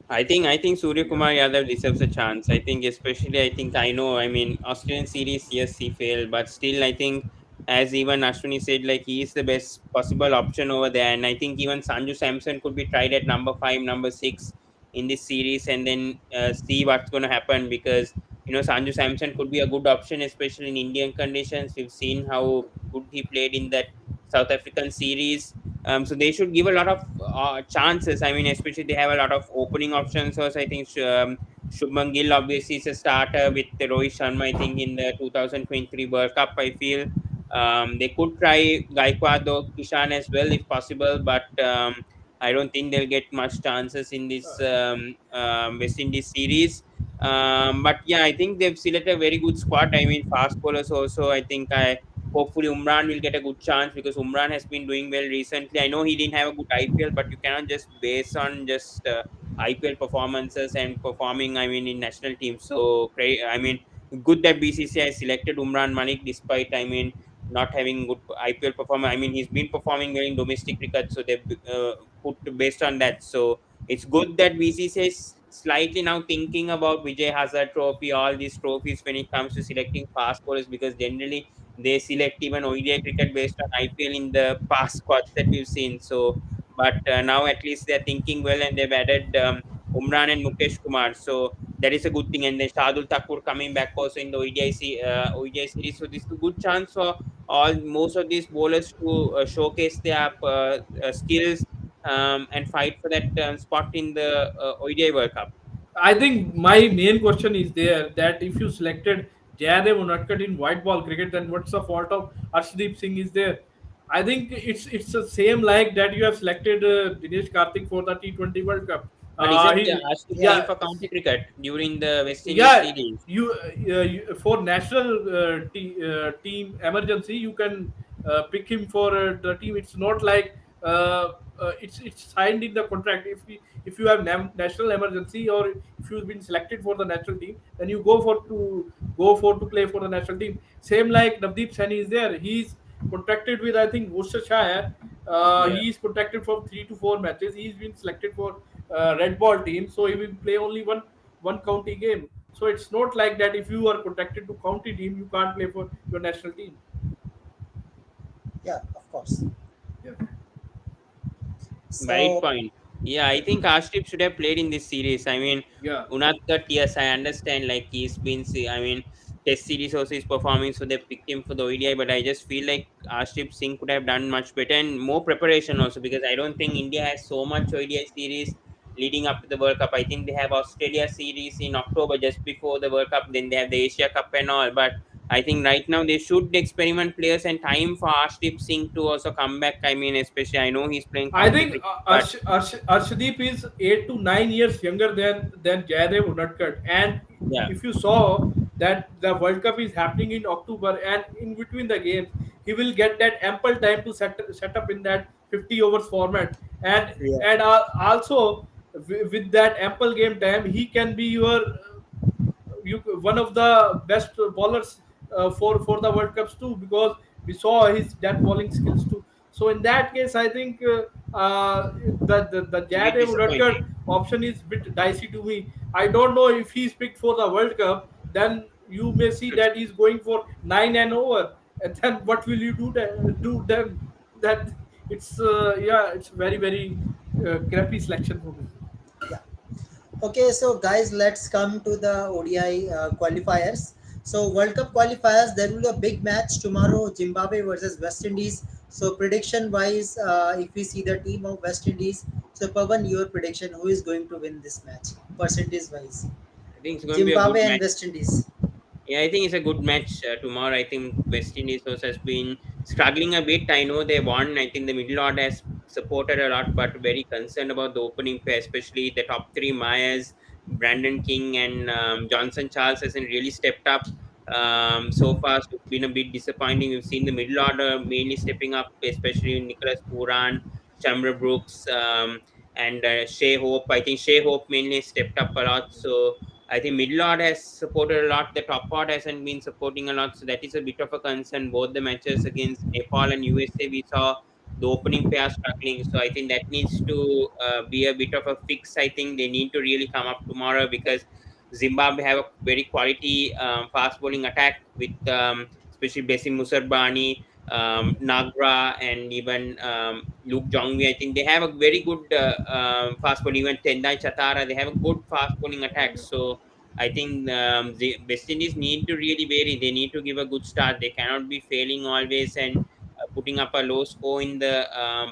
I think Surya Kumar Yadav deserves a chance. I think especially I know Australian series, yes, he failed, but still I think, as even Ashwini said, like he is the best possible option over there. And I think even Sanju Samson could be tried at number five, number six in this series, and then see what's going to happen, because Sanju Samson could be a good option, especially in Indian conditions. We've seen how good he played in that South African series. So they should give a lot of chances. Especially they have a lot of opening options. So I think Shubman Gill obviously is a starter with Rohit Sharma. I think in the 2023 World Cup, I feel they could try Gaikwad or Kishan as well if possible, but I don't think they'll get much chances in this West Indies series. But yeah, I think they've selected a very good squad. Fast bowlers also. I think I hopefully Umran will get a good chance, because Umran has been doing well recently. I know he didn't have a good IPL, but you cannot just base on just IPL performances and performing. In national teams. So good that BCCI selected Umran Malik despite not having good IPL performance. He's been performing well in domestic cricket, so they put based on that. So it's good that BCCI is slightly now thinking about Vijay Hazard Trophy, all these trophies when it comes to selecting fast bowlers, because generally they select even ODI cricket based on IPL in the past squads that we've seen. So, but now at least they're thinking well, and they've added Umran and Mukesh Kumar. So that is a good thing. And then Shardul Thakur coming back also in the ODI series. So this is a good chance for most of these bowlers to showcase their skills and fight for that spot in the ODI World Cup. I think my main question is there that if you selected Jayadev Unadkat in white ball cricket, then what's the fault of Arshdeep Singh is there? I think it's the same like that you have selected Dinesh Karthik for the T20 World Cup. But isn't He Ashdeep yeah playing for county cricket during the West Indies yeah series? for national team emergency you can pick him for the team. It's not like uh, it's signed in the contract. If you have national emergency, or if you've been selected for the national team, then you go for to play for the national team. Same like Navdeep Saini is there. He's contracted with, I think, Worcestershire. Yeah. He's contracted for 3 to 4 matches. He's been selected for red ball team, so he will play only one county game. So it's not like that if you are contracted to county team, you can't play for your national team. Yeah, of course. Yeah. Right So point. Yeah, I think Arshdeep should have played in this series. I mean, Yeah. Unatkat, yes, I understand. Like I mean, Test series also is performing, so they picked him for the ODI. But I just feel like Arshdeep Singh could have done much better and more preparation also, because I don't think India has so much ODI series leading up to the World Cup. I think they have Australia series in October just before the World Cup. Then they have the Asia Cup and all. But I think right now they should experiment players and time for Arshdeep Singh to also come back. I mean, especially I know he's playing I county think cricket, but Arshdeep is 8 to 9 years younger than Jayadev Unadkat. And yeah, if you saw that the World Cup is happening in October, and in between the games, he will get that ample time to set up in that 50 overs format. And yeah, also with that ample game time, he can be your one of the best bowlers for the World Cups too, because we saw his death bowling skills too. So in that case, I think the it's a bit Jadev disappointing. Udadkar option is bit dicey to me. I don't know if he's picked for the World Cup, then you may see that he's going for 9 and over, and then what will you do then? That it's it's very very crappy selection for me. yeah. Okay, so guys, let's come to the ODI qualifiers. So World Cup qualifiers, there will be a big match tomorrow, Zimbabwe versus West Indies. So prediction wise, if we see the team of West Indies, so Pavan, your prediction, who is going to win this match, percentage wise? I think it's going to be a good Zimbabwe and match. West Indies. Yeah, I think it's a good match tomorrow. I think West Indies also has been struggling a bit. I know they won. I think the middle order has supported a lot, but very concerned about the opening pair, especially the top three Myers, Brandon King, and Johnson Charles hasn't really stepped up so far. So it's been a bit disappointing. We've seen the middle order mainly stepping up, especially Nicholas Puran, Chandra Brooks, and Shea Hope. I think Shea Hope mainly stepped up a lot. So I think middle order has supported a lot. The top order hasn't been supporting a lot, so that is a bit of a concern. Both the matches against Nepal and USA, we saw the opening pair struggling. So I think that needs to be a bit of a fix. I think they need to really come up tomorrow, because Zimbabwe have a very quality fast bowling attack with especially Besim Musarbani, Nagra, and even Luke Jongwi. I think they have a very good fast bowling. Even Tendai Chatara, they have a good fast bowling attack. So I think the West Indies need to really vary. They need to give a good start. They cannot be failing always and putting up a low score in the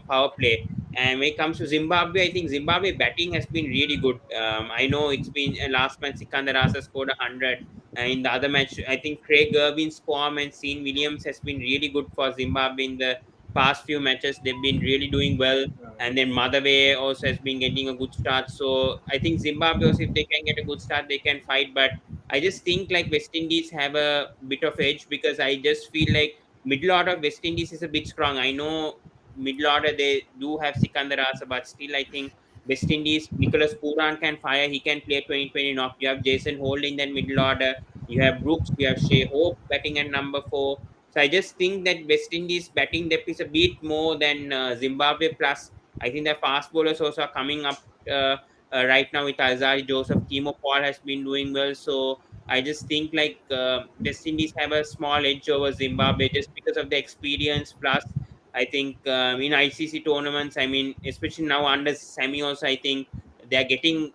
power play. And when it comes to Zimbabwe, I think Zimbabwe batting has been really good. I know it's been last match Sikandar Asa scored 100. And in the other match, I think Craig Irwin's form and Sean Williams has been really good for Zimbabwe in the past few matches. They've been really doing well. And then Madhawe also has been getting a good start. So I think Zimbabwe also, if they can get a good start, they can fight. But I just think like West Indies have a bit of edge, because I just feel like middle order of West Indies is a bit strong. I know middle order they do have Sikandar Asa, but still I think West Indies, Nicholas Puran can fire. He can play 2020 knock. You have Jason Holt in that middle order. You have Brooks. You have Shea Hope batting at number 4. So I just think that West Indies batting depth is a bit more than Zimbabwe. Plus, I think the fast bowlers also are coming up right now with Azari Joseph. Timo Paul has been doing well. So I just think like West Indies have a small edge over Zimbabwe just because of the experience. Plus, I think in ICC tournaments, I mean, especially now under Semi also, I think they are getting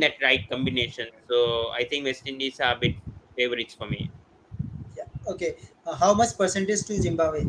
that right combination. So I think West Indies are a bit favorites for me. Yeah. Okay. How much percentage to Zimbabwe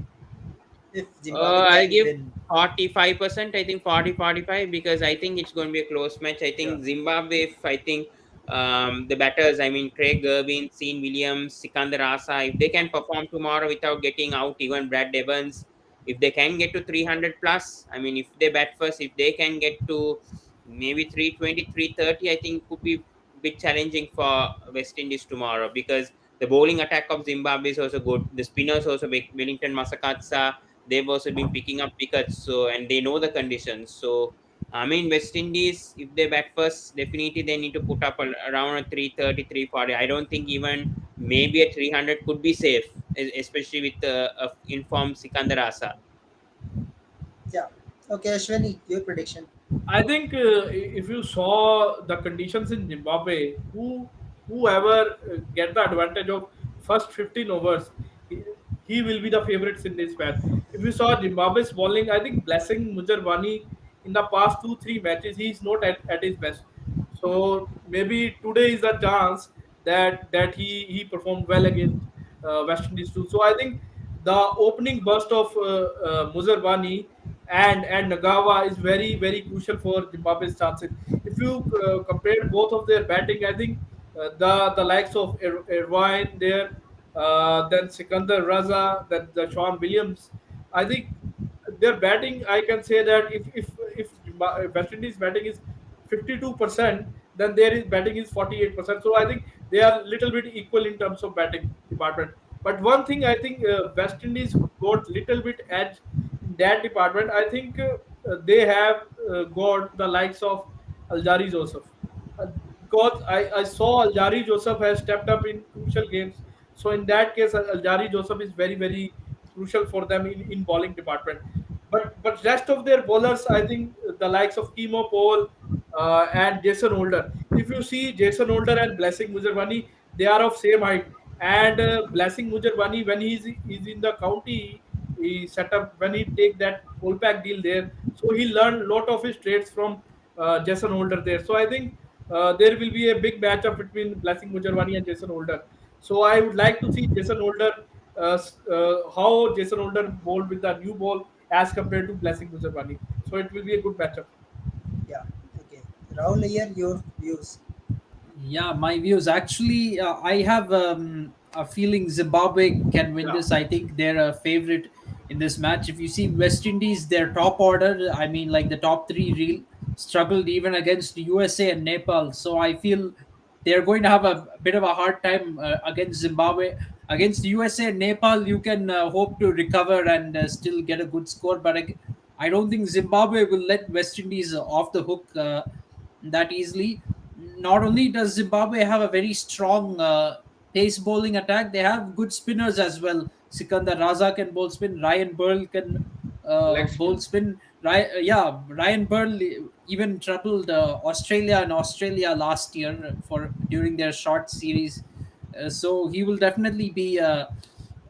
if Zimbabwe I'll can give win? 45%. I think 40-45, because I think it's going to be a close match. I Yeah. think Zimbabwe, if I think the batters, I mean, Craig Irwin, Sean Williams, Sikandar Asa, if they can perform tomorrow without getting out, even Brad Evans, if they can get to 300 plus, I mean, if they bat first, if they can get to maybe 320, 330, I think could be a bit challenging for West Indies tomorrow, because the bowling attack of Zimbabwe is also good. The spinners also, Wellington Masakatsa, they've also been picking up wickets. So and they know the conditions. So I mean, West Indies, if they bat first, definitely they need to put up around a 330, 340. I don't think even maybe a 300 could be safe, especially with a informed Sikandar Asa. Yeah. Okay, Ashwini, your prediction. I think if you saw the conditions in Zimbabwe, whoever get the advantage of first 15 overs, he, he will be the favorites in this match. If you saw Zimbabwe's bowling, I think Blessing Mujarwani in the past 2 3 matches, he is not at his best. So maybe today is a chance that he performed well against West Indies too. So I think the opening burst of Muzarwani and Nagawa is very crucial for Zimbabwe's chances. If you compare both of their batting, I think the likes of Irvine there, then Sikandar Raza, then the Sean Williams, I think their batting, I can say that if West Indies batting is 52%, then their is batting is 48%. So I think they are little bit equal in terms of batting department. But one thing I think West Indies got little bit edge in that department. I think they have got the likes of Aljari Joseph. Uh, because I saw Aljari Joseph has stepped up in crucial games. So in that case, Aljari Joseph is very crucial for them in bowling department. But rest of their bowlers, I think the likes of Kimo Paul and Jason Holder. If you see Jason Holder and Blessing Mujarbani, they are of same height. And Blessing Mujarbani, when he's in the county, he set up when he take that Kolpak deal there. So he learned a lot of his traits from Jason Holder there. So I think there will be a big matchup between Blessing Mujarbani and Jason Holder. So I would like to see Jason Holder, how Jason Holder bowled with the new ball as compared to Blessing Mujarbani. So it will be a good matchup. Yeah. Okay. Rahul, here your views. Yeah, my views. Actually, I have a feeling Zimbabwe can win Yeah, this. I think they're a favorite in this match. If you see West Indies, their top order, I mean, like the top three, real struggled even against USA and Nepal. So I feel they're going to have a bit of a hard time against Zimbabwe. Against USA and Nepal, you can hope to recover and still get a good score. But I don't think Zimbabwe will let West Indies off the hook that easily. Not only does Zimbabwe have a very strong pace bowling attack, they have good spinners as well. Sikandar Raza can bowl spin. Ryan Burl can leg bowl spin. spin. Yeah, Ryan Burl even troubled Australia last year for during their short series. So he will definitely be a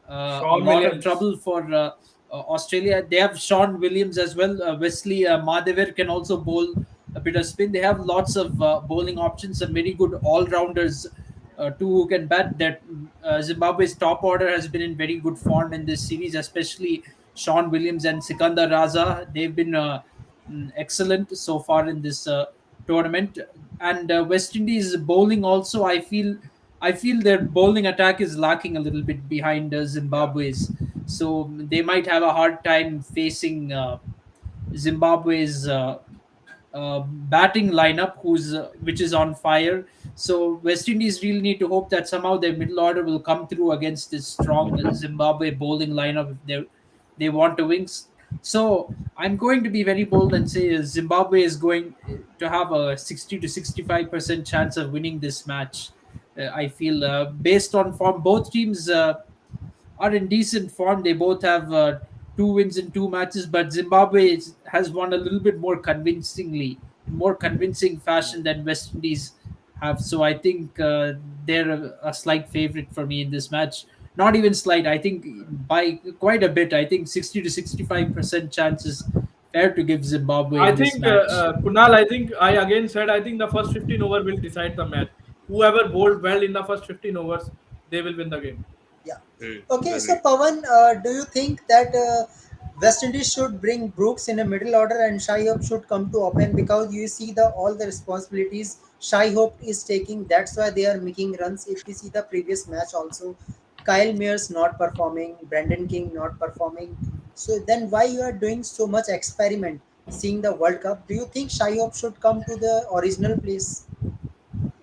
Sean lot of Williams. trouble for Australia. They have Sean Williams as well. Wesley Madhaver can also bowl a bit of spin. They have lots of bowling options, some very good all rounders too who can bat. That Zimbabwe's top order has been in very good form in this series, especially Sean Williams and Sikandar Raza. They've been excellent so far in this tournament. And West Indies bowling also, I feel their bowling attack is lacking a little bit behind Yeah. Zimbabwe's, so they might have a hard time facing Zimbabwe's batting lineup, who's which is on fire. So West Indies really need to hope that somehow their middle order will come through against this strong Zimbabwe bowling lineup if they want to win. So I'm going to be very bold and say Zimbabwe is going to have a 60 to 65% chance of winning this match. I feel based on form, both teams are in decent form. They both have two wins in two matches, but has won a little bit more convincingly, in more convincing fashion than West Indies have. So I think they're a slight favorite for me in this match. Not even slight. I think by quite a bit. I think 60 to 65% chances fair to give Zimbabwe I in this think match. Kunal. I think I again said I think the first 15 over will decide the match. Whoever bowled well in the first 15 overs, they will win the game. Yeah. Hmm, Okay, so agreed. Pawan, do you think that West Indies should bring Brooks in a middle order and Shai Hope should come to open because you see the all the responsibilities Shai Hope is taking. That's why they are making runs. If we see the previous match also, Kyle Mears not performing, Brandon King not performing. So then why you are doing so much experiment? Seeing the World Cup, do you think Shai Hope should come to the original place?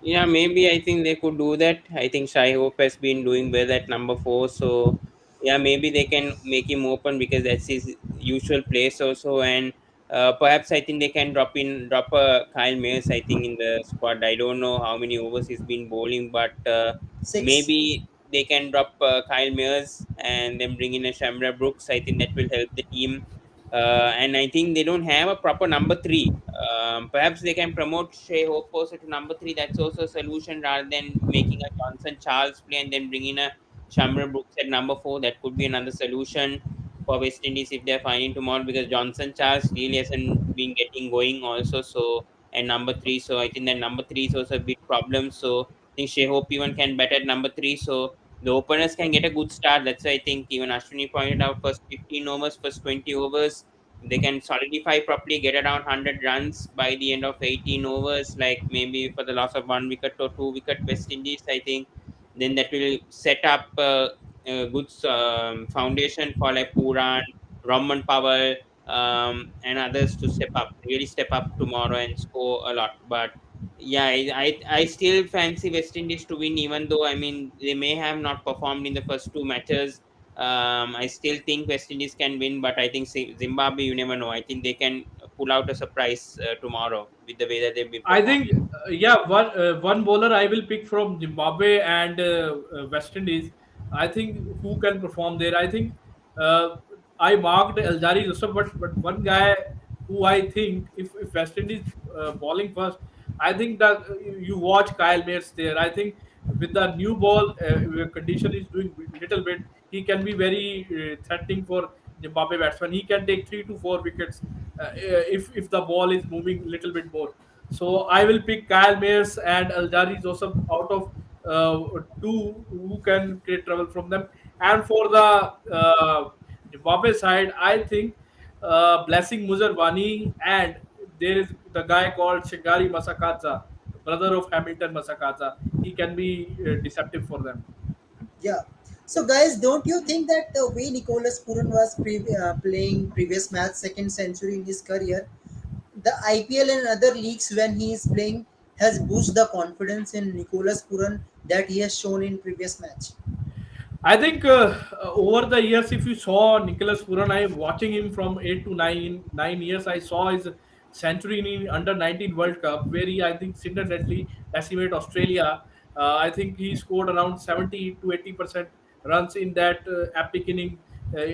Yeah, maybe I think they could do that. I think Shai Hope has been doing well at number 4. So yeah, maybe they can make him open because that's his usual place also. And perhaps I think they can drop a Kyle Mayers, I think, in the squad. I don't know how many overs he's been bowling, but Six. maybe they can drop Kyle Mayers and then bring in a Shamra Brooks. I think that will help the team. And I think they don't have a proper number three. Perhaps they can promote Shea Hope also to number three. That's also a solution rather than making a Johnson Charles play and then bring in a Shamra Brooks at number four. That could be another solution for West Indies if they're finding tomorrow, because Johnson Charles really hasn't been getting going also. So, and number three. So I think that number three is also a big problem. So I think Shea Hope even can bat at number three. So the openers can get a good start. That's why I think even Ashwini pointed out, first 15 overs, first 20 overs, they can solidify properly, get around 100 runs by the end of 18 overs, like maybe for the loss of one wicket or two wicket West Indies, I think. Then that will set up a good foundation for like Puran, Raman Powell, and others to really step up tomorrow and score a lot. But yeah, I still fancy West Indies to win, even though I mean they may have not performed in the first two matches. I still think West Indies can win, but I think Zimbabwe, you never know. I think they can pull out a surprise tomorrow with the way that they've been I think, performing. yeah, one bowler I will pick from Zimbabwe and West Indies. I think who can perform there. I think uh, I marked Aljari Joseph, but one guy who I think if West Indies bowling first, I think that you watch Kyle Mayers there. I think with the new ball condition is doing little bit, he can be very threatening for Zimbabwe batsman. He can take 3 to 4 wickets if the ball is moving little bit more. So I will pick Kyle Mayers and Aljari Joseph out of two who can create trouble from them. And for the Zimbabwe side, I think Blessing Muzarwani, and there is the guy called Shingari Masakadza, brother of Hamilton Masakadza. He can be deceptive for them. Yeah. So, guys, don't you think that the way Nicholas Puran was playing previous match, second century in his career, the IPL and other leagues when he is playing has boosted the confidence in Nicholas Puran that he has shown in previous match? I think over the years, if you saw Nicholas Puran, I am watching him from 8 to 9 years. I saw his century in under 19 World Cup, where he I think single-handedly decimated Australia. I think he scored around 70 to 80% runs in that epic inning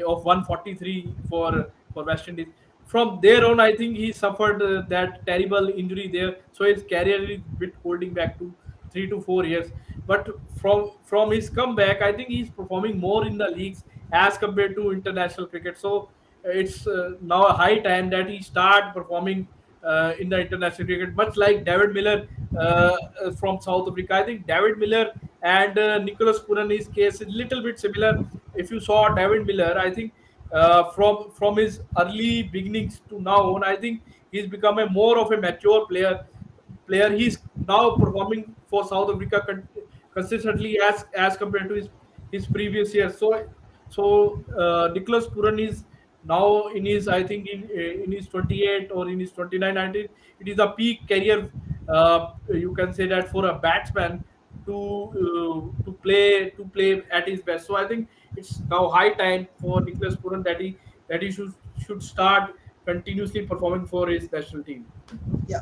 of 143 for West Indies. From there on, I think he suffered that terrible injury there, so his career is bit holding back to 3 to 4 years. But from his comeback, I think he's performing more in the leagues as compared to international cricket. So it's now a high time that he start performing in the international cricket, much like David Miller from South Africa. I think David Miller and Nicholas Purani's case is little bit similar. If you saw David Miller, I think from his early beginnings to now on, I think he's become a more of a mature player. He's now performing for South Africa consistently as compared to his previous years. So Nicholas Puran is now in his I think in his 28 or in his 29. I think it is a peak career. You can say that for a batsman to play at his best. So I think it's now high time for Nicholas Puran that he should start continuously performing for his national team. Yeah.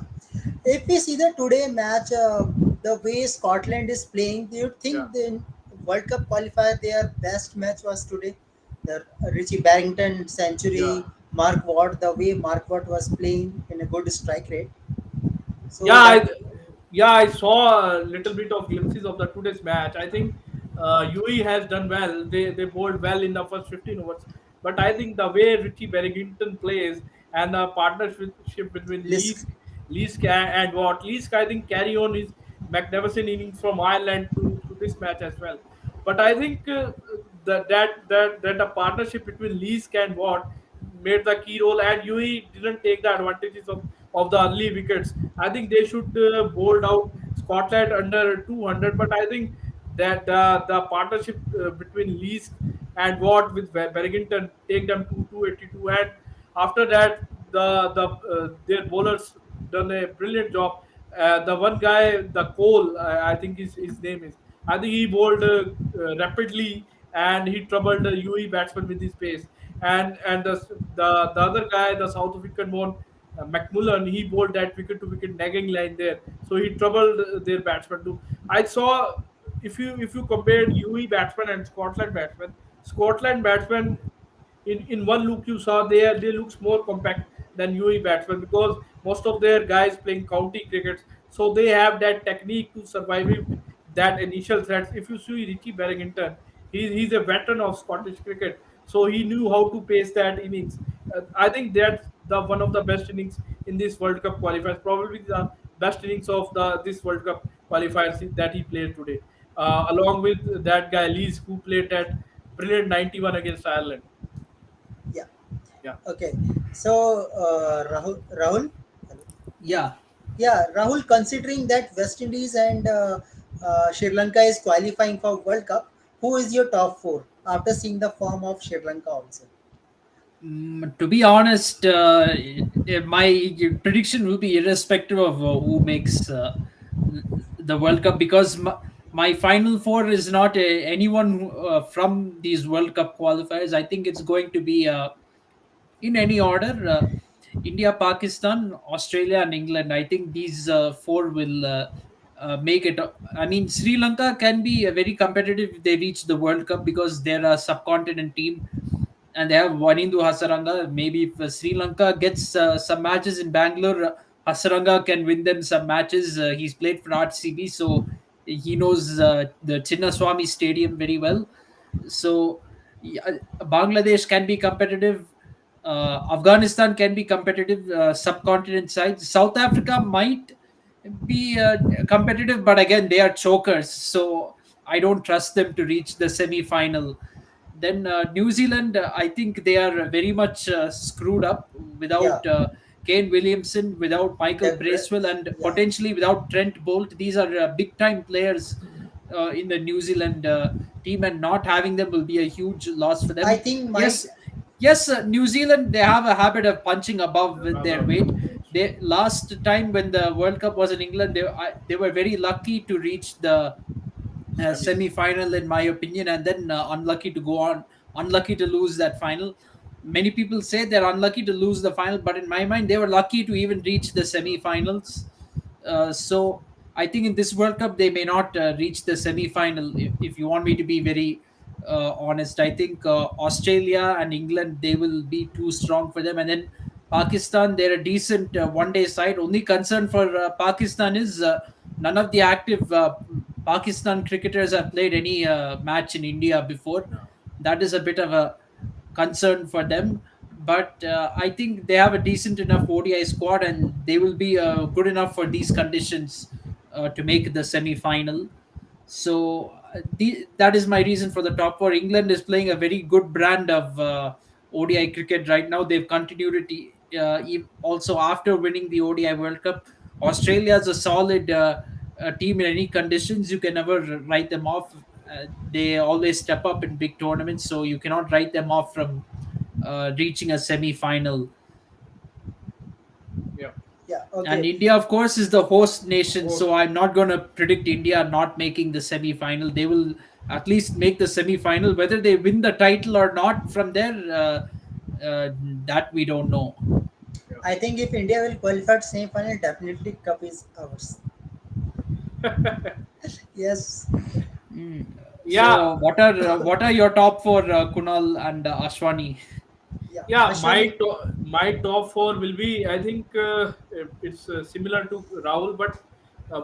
If we see the today match, the way Scotland is playing, do you Yeah. think the World Cup qualifier their best match was today? The Richie Barrington Yeah. century, Mark Watt, the way Mark Watt was playing in a good strike rate. So Yeah, that yeah, I saw a little bit of glimpses of the today's match. I think UE has done well. They bowled well in the first 15 overs. But I think the way Richie Barrington plays and the partnership between Lisk, Leask and Watt. Leask, I think, carry on his magnificent innings from Ireland to this match as well. But I think that the partnership between Leask and Watt made the key role, and UE didn't take the advantages of the early wickets. I think they should bold out Scotland under 200, but I think that the partnership between Leask and Watt with Berrington take them to 282, and after that their bowlers done a brilliant job. The one guy, the Cole, I think his name is. I think he bowled rapidly and he troubled the UE batsman with his pace. And the other guy, the South African one, McMullen, he bowled that wicket to wicket nagging line there, so he troubled their batsman too. I saw, if you compared UE batsman and Scotland batsman, in one look you saw they looks more compact than UE batsmen, because most of their guys playing county crickets, so they have that technique to survive that initial threats. If you see Richie Barrington, he's a veteran of Scottish cricket, so he knew how to pace that innings. I think that's the one of the best innings in this World Cup qualifiers, probably the best innings of the this World Cup qualifiers that he played today, along with that guy Lees, who played that brilliant 91 against Ireland. Yeah. Yeah. Okay. So Rahul. Hello. Yeah. Yeah, Rahul. Considering that West Indies and Sri Lanka is qualifying for World Cup, who is your top four after seeing the form of Sri Lanka also? To be honest, my prediction will be irrespective of who makes the World Cup, because my final four is not anyone from these World Cup qualifiers. I think it's going to be in any order: India, Pakistan, Australia, and England. I think these four will make it. I mean, Sri Lanka can be very competitive if they reach the World Cup, because they're a subcontinent team and they have Wanindu Hasaranga. Maybe if Sri Lanka gets some matches in Bangalore, Hasaranga can win them some matches. He's played for RCB, so he knows the Chinnaswamy Stadium very well. So yeah, Bangladesh can be competitive. Afghanistan can be competitive. Subcontinent sides. South Africa might be competitive, but again, they are chokers. So I don't trust them to reach the semi-final. Then New Zealand, I think they are very much screwed up Yeah, without Kane Williamson, without Michael Bracewell, and yeah. potentially without Trent Bolt. These are big time players in the New Zealand team, and not having them will be a huge loss for I them. think my Yes, yes, New Zealand, they have a habit of punching above with their weight. They last time when the World Cup was in England, they were very lucky to reach the Semis. semi-final in my opinion, and then unlucky to go on, unlucky to lose that final. Many people say they're unlucky to lose the final, but in my mind they were lucky to even reach the semi-finals. So I think in this World Cup they may not reach the semi-final. If you want me to be very honest, I think Australia and England, they will be too strong for them, and then Pakistan, they're a decent one-day side. Only concern for Pakistan is none of the active Pakistan cricketers have played any match in India before. Yeah. That is a bit of a concern for them. But I think they have a decent enough ODI squad, and they will be good enough for these conditions to make the semi final. So that is my reason for the top four. England is playing a very good brand of ODI cricket right now. They've continued it also after winning the ODI World Cup. Australia is a solid team in any conditions. You can never write them off. They always step up in big tournaments, so you cannot write them off from reaching a semi final. Yeah. yeah. And Okay. India, of course, is the host nation, Host. so I'm not going to predict India not making the semi final. They will at least make the semi final. Whether they win the title or not from there, that we don't know. Yeah. I think if India will qualify to semi-final, definitely cup is ours. Yes. Mm. Yeah. So, what are your top four, Kunal and Ashwani? Yeah. Yeah, Ashwani. my top four will be. I think it's similar to Rahul, but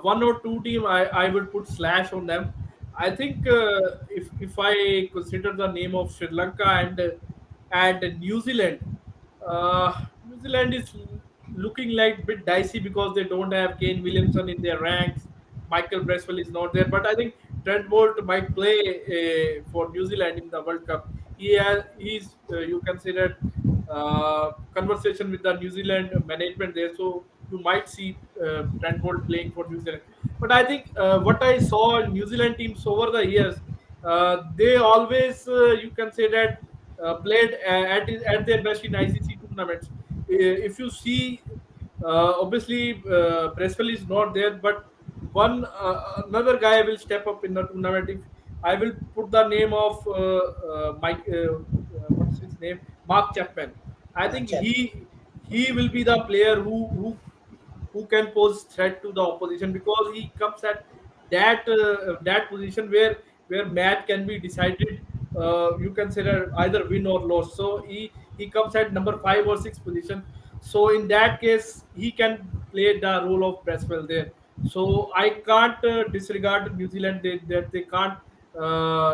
one or two team I would put slash on them. I think if I consider the name of Sri Lanka and New Zealand, New Zealand is looking like bit dicey because they don't have Kane Williamson in their ranks. Michael Bracewell is not there, but I think Trent Bolt might play for New Zealand in the World Cup. He's you considered conversation with the New Zealand management there, so you might see Trent Bolt playing for New Zealand. But I think what I saw in New Zealand teams over the years, they always you can say that played at their best in ICC tournaments. If you see, obviously Bracewell is not there, but one another guy will step up in the tournament. I will put the name of Mike. What's his name? Mark Chapman. I think Chapman. he will be the player who can pose threat to the opposition, because he comes at that position where match can be decided. You consider either win or loss. So he comes at number 5 or 6 position. So in that case, he can play the role of Braswell there. So I can't disregard New Zealand, that they can't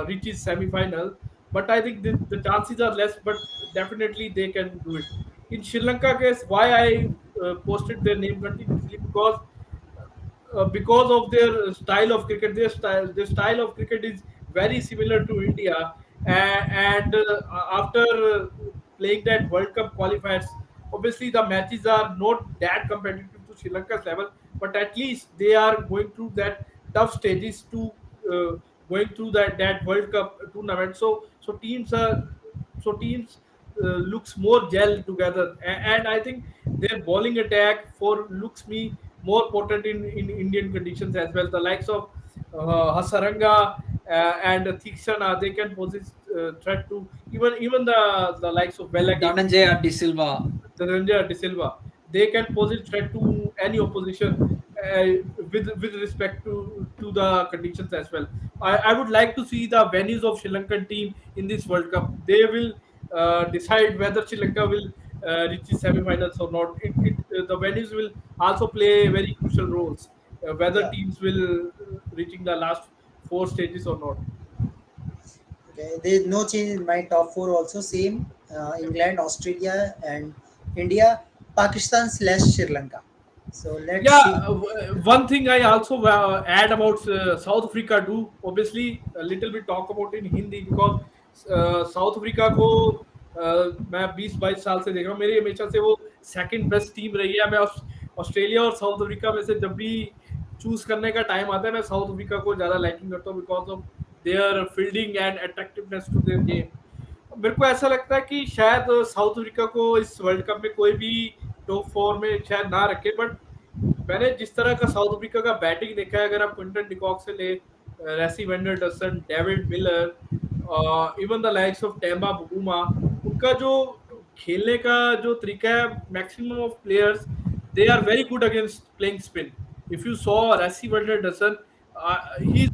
reach his semi-final. But I think the chances are less, but definitely they can do it. In Sri Lanka case, why I posted their name continuously, because of their style of cricket. Their style of cricket is very similar to India, and after playing that World Cup qualifiers, obviously the matches are not that competitive to Sri Lanka's level, but at least they are going through that tough stages to uh, going through that World Cup tournament. So teams looks more gel together, and I think their bowling attack for looks me more potent in Indian conditions as well. The likes of Hasaranga and Thikshana, they can pose threat to even the likes of Vela King, Dhananjaya De Silva. Dhananjaya De Silva. They can pose a threat to any opposition uh, with respect to the conditions as well. I would like to see the venues of Sri Lankan team in this World Cup. They will decide whether Sri Lanka will reach the semi-finals or not. The venues will also play very crucial roles, whether Yeah. teams will reaching the last 4 stages or not. Okay. There is no change in my top four. Also same. England, Australia, and India, Pakistan slash Sri Lanka. So let's Yeah, see. one thing I also add about South Africa do, obviously a little bit talk about in Hindi, because south Africa को मैं 20-22 साल से देख रहा हूँ, मेरी हमेशा से वो सेकंड बेस्ट टीम रही है। मैं ऑस्ट्रेलिया और साउथ अफ्रीका में से जब भी चूज करने का टाइम आता है, मैं साउथ अफ्रीका को ज्यादा लाइकिंग करता हूँ, because of their fielding and attractiveness to their game. मेरे को ऐसा लगता है कि शायद साउथ अफ्रीका को इस वर्ल्ड कप में कोई भी टॉप 4 में शायद ना रखे, बट मैंने जिस तरह का साउथ अफ्रीका का बैटिंग देखा है, अगर आप क्विंटन डिकॉक से ले Rassie van der Dussen, David Miller, even the likes of Temba Bavuma, उनका जो खेलने का जो तरीका है, maximum of players they are very good against playing spin. If you saw Rassie van der Dussen, he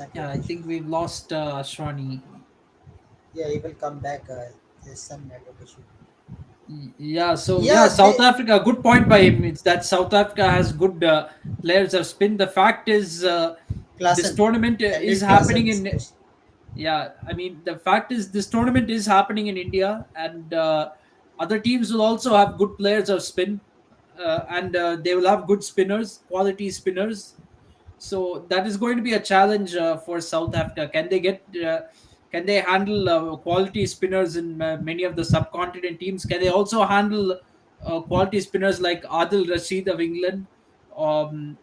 Yeah, Network I issue. think we've lost Shwani. Yeah, he will come back. There's some network issue. Yeah, so yeah, Yeah, South Africa. Good point by him. It's that South Africa has good players of spin. The fact is, this Klassen, tournament is David happening Klassen, in. especially. Yeah, I mean, the fact is, this tournament is happening in India, and other teams will also have good players of spin, and they will have good spinners, quality spinners. So that is going to be a challenge for South Africa. Can they handle quality spinners in many of the subcontinent teams? Can they also handle quality spinners like Adil Rashid of England,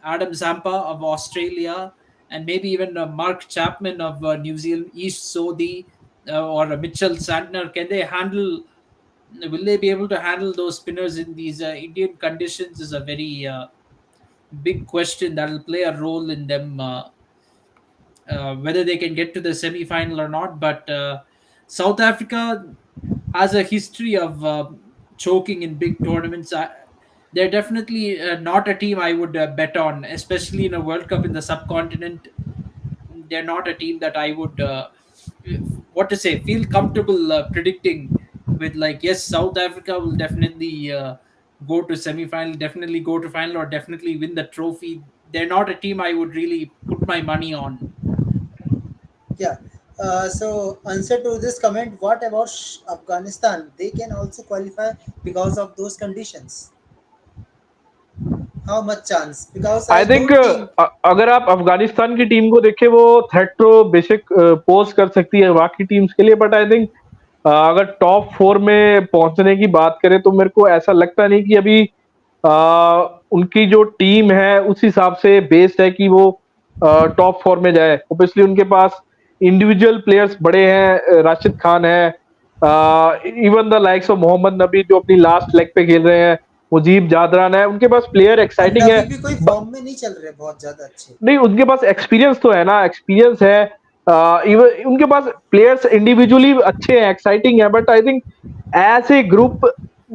Adam Zampa of Australia, and maybe even Mark Chapman of New Zealand, East Sodhi, or Mitchell Santner? Can they handle? Will they be able to handle those spinners in these Indian conditions? Is a very big question that will play a role in them, whether they can get to the semi final or not. But South Africa has a history of choking in big tournaments. They're definitely not a team I would bet on, especially in a World Cup in the subcontinent. They're not a team that I would, what to say, feel comfortable predicting with. Like, yes, South Africa will definitely go to semi-final, definitely go to final, or definitely win the trophy. They're not a team I would really put my money on. Yeah. So answer to this comment. What about Afghanistan? They can also qualify because of those conditions. How much chance? Because I I think don't think. अगर आप अफगानिस्तान की team को देखें, वो threat तो basic pose कर सकती है बाकी टीम्स के लिए, बट आई थिंक अगर टॉप 4 में पहुंचने की बात करें तो मेरे को ऐसा लगता नहीं कि अभी उनकी जो टीम है उस हिसाब से बेस्ड है कि वो टॉप 4 में जाए। ऑब्वियसली उनके पास इंडिविजुअल प्लेयर्स बड़े हैं, राशिद खान है, even the likes of Mohammad Nabi जो अपनी लास्ट लेग पे खेल रहे हैं, मुजीब जादरान है, उनके पास प्लेयर पर एक्साइटिंग है। नबी भी कोई फॉर्म में नहीं चल रहे बहुत ज्यादा अच्छे। नहीं, उनके पास एक्सपीरियंस तो है ना, एक्सपीरियंस है। इवन उनके पास प्लेयर्स इंडिविजुअली अच्छे हैं, एक्साइटिंग है, but I think as a group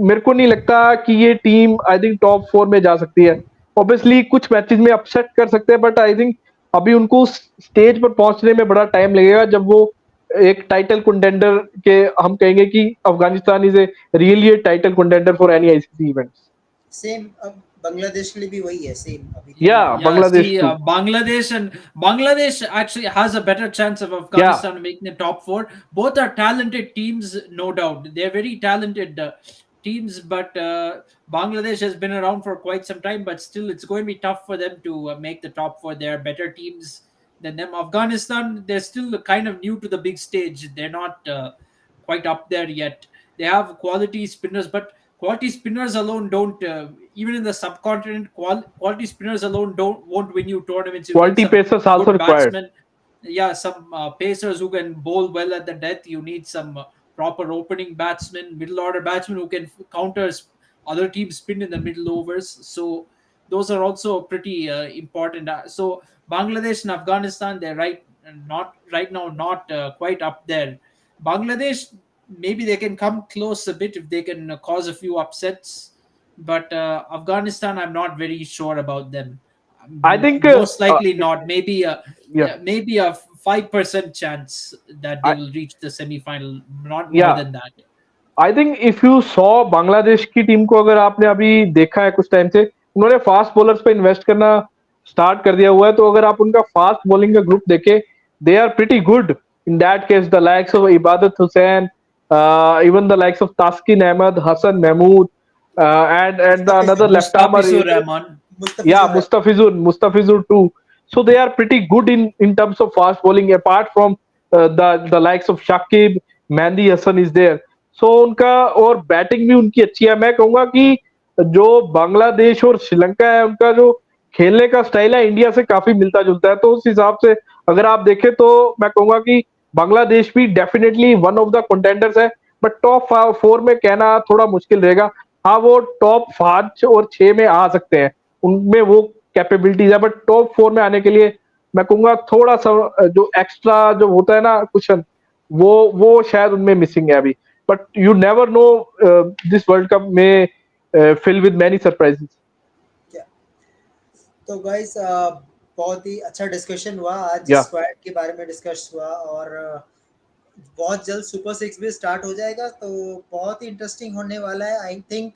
मेरे को नहीं लगता कि ये टीम आई थिंक टॉप 4 में जा सकती है। ऑब्वियसली कुछ मैचेस में अपसेट कर सकते हैं, बट आई थिंक अभी उनको स्टेज पर पहुंचने में बड़ा टाइम लगेगा जब वो एक टाइटल कंटेंडर के, हम कहेंगे कि Afghanistan is a really a title contender for any ICC events. Same अब बांग्लादेश के लिए भी वही है, सेम अभी या फिलहाल। Yeah, Bangladesh see, too. Bangladesh actually has a better chance of या Afghanistan making the top four. Both are talented teams, no doubt. They're very talented teams, but Bangladesh has been around for quite some time. But still, it's going to be tough for them to make the top four. They are better teams than them. Afghanistan, they're still kind of new to the big stage. They're not quite up there yet. They have quality spinners, but quality spinners alone don't. Even in the subcontinent, quality spinners alone don't won't win you tournaments. You need quality some pacers also good required. batsmen. Yeah, some pacers who can bowl well at the death. You need some proper opening batsmen, middle order batsmen who can counter other teams' spin in the middle overs. So those are also pretty important. So Bangladesh and Afghanistan, they're not right now, not quite up there. Bangladesh, maybe they can come close a bit if they can cause a few upsets, but Afghanistan, I'm not very sure about them. I think Most likely not. Maybe a 5% chance that they will reach the semi-final. Not या more than that. I think if you saw Bangladesh की team को, अगर आपने अभी देखा है कुछ time से, उन्होंने फास्ट बॉलर्स पे इन्वेस्ट करना स्टार्ट कर दिया हुआ है। तो अगर आप उनका फास्ट बॉलिंग का ग्रुप देखें, they are pretty good in that case. The likes of Ebadot Hossain, even the likes of Taskin Ahmed, Hasan Mahmud, and the another Mustafizur left armer Mustafizur Rahman. yeah, Mustafizur है। Mustafizur too. So they are pretty good in terms of fast bowling. Apart from the likes of Shakib, Mehdi Hassan is there. So उनका और batting भी उनकी अच्छी है। मैं कहूंगा कि जो बांग्लादेश और श्रीलंका है, उनका जो खेलने का स्टाइल है इंडिया से काफी मिलता जुलता है। तो उस हिसाब से अगर आप देखें तो मैं कहूंगा कि बांग्लादेश भी definitely one of the contenders है, बट टॉप 4 में कहना थोड़ा मुश्किल रहेगा। हाँ, वो टॉप 5 और 6 में आ सकते हैं, उनमें वो कैपेबिलिटीज है, बट टॉप 4 में आने के लिए मैं कहूंगा थोड़ा सा जो एक्स्ट्रा जो होता है ना कुशन, वो शायद उनमें मिसिंग है अभी। But you never know, this world cup में फिल विद मैनी सरप्राइजेस। क्या तो गाइस, बहुत ही अच्छा डिस्कशन हुआ आज, या स्क्वाड के बारे में डिस्कस हुआ, और बहुत जल्द सुपर सिक्स भी स्टार्ट हो जाएगा, तो बहुत ही इंटरेस्टिंग होने वाला है। आई थिंक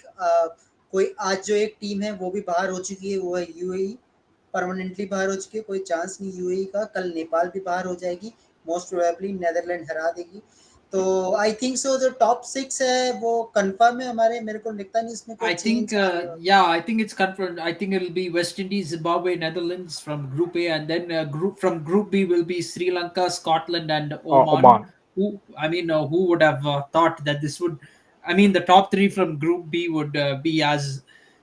कोई आज जो एक टीम है वो भी बाहर हो चुकी है, वो है यूएई, परमानेंटली बाहर हो चुकी है, कोई चांस नहीं यूएई का। कल नेपाल भी बाहर हो जाएगी, मोस्ट प्रोबेबली नेदरलैंड हरा देगी। तो आई थिंक सो जो टॉप 6 है वो कंफर्म है हमारे, मेरे को लगता नहीं इसमें कोई I think, चेंज आने वाला। yeah, I think it's confirmed. I think it'll be West Indies, Zimbabwe, Netherlands from Group A, and then Group B will be Sri Lanka, Scotland, and Oman. Oman. Who would have thought that this would? I mean, the top three from Group B would be as.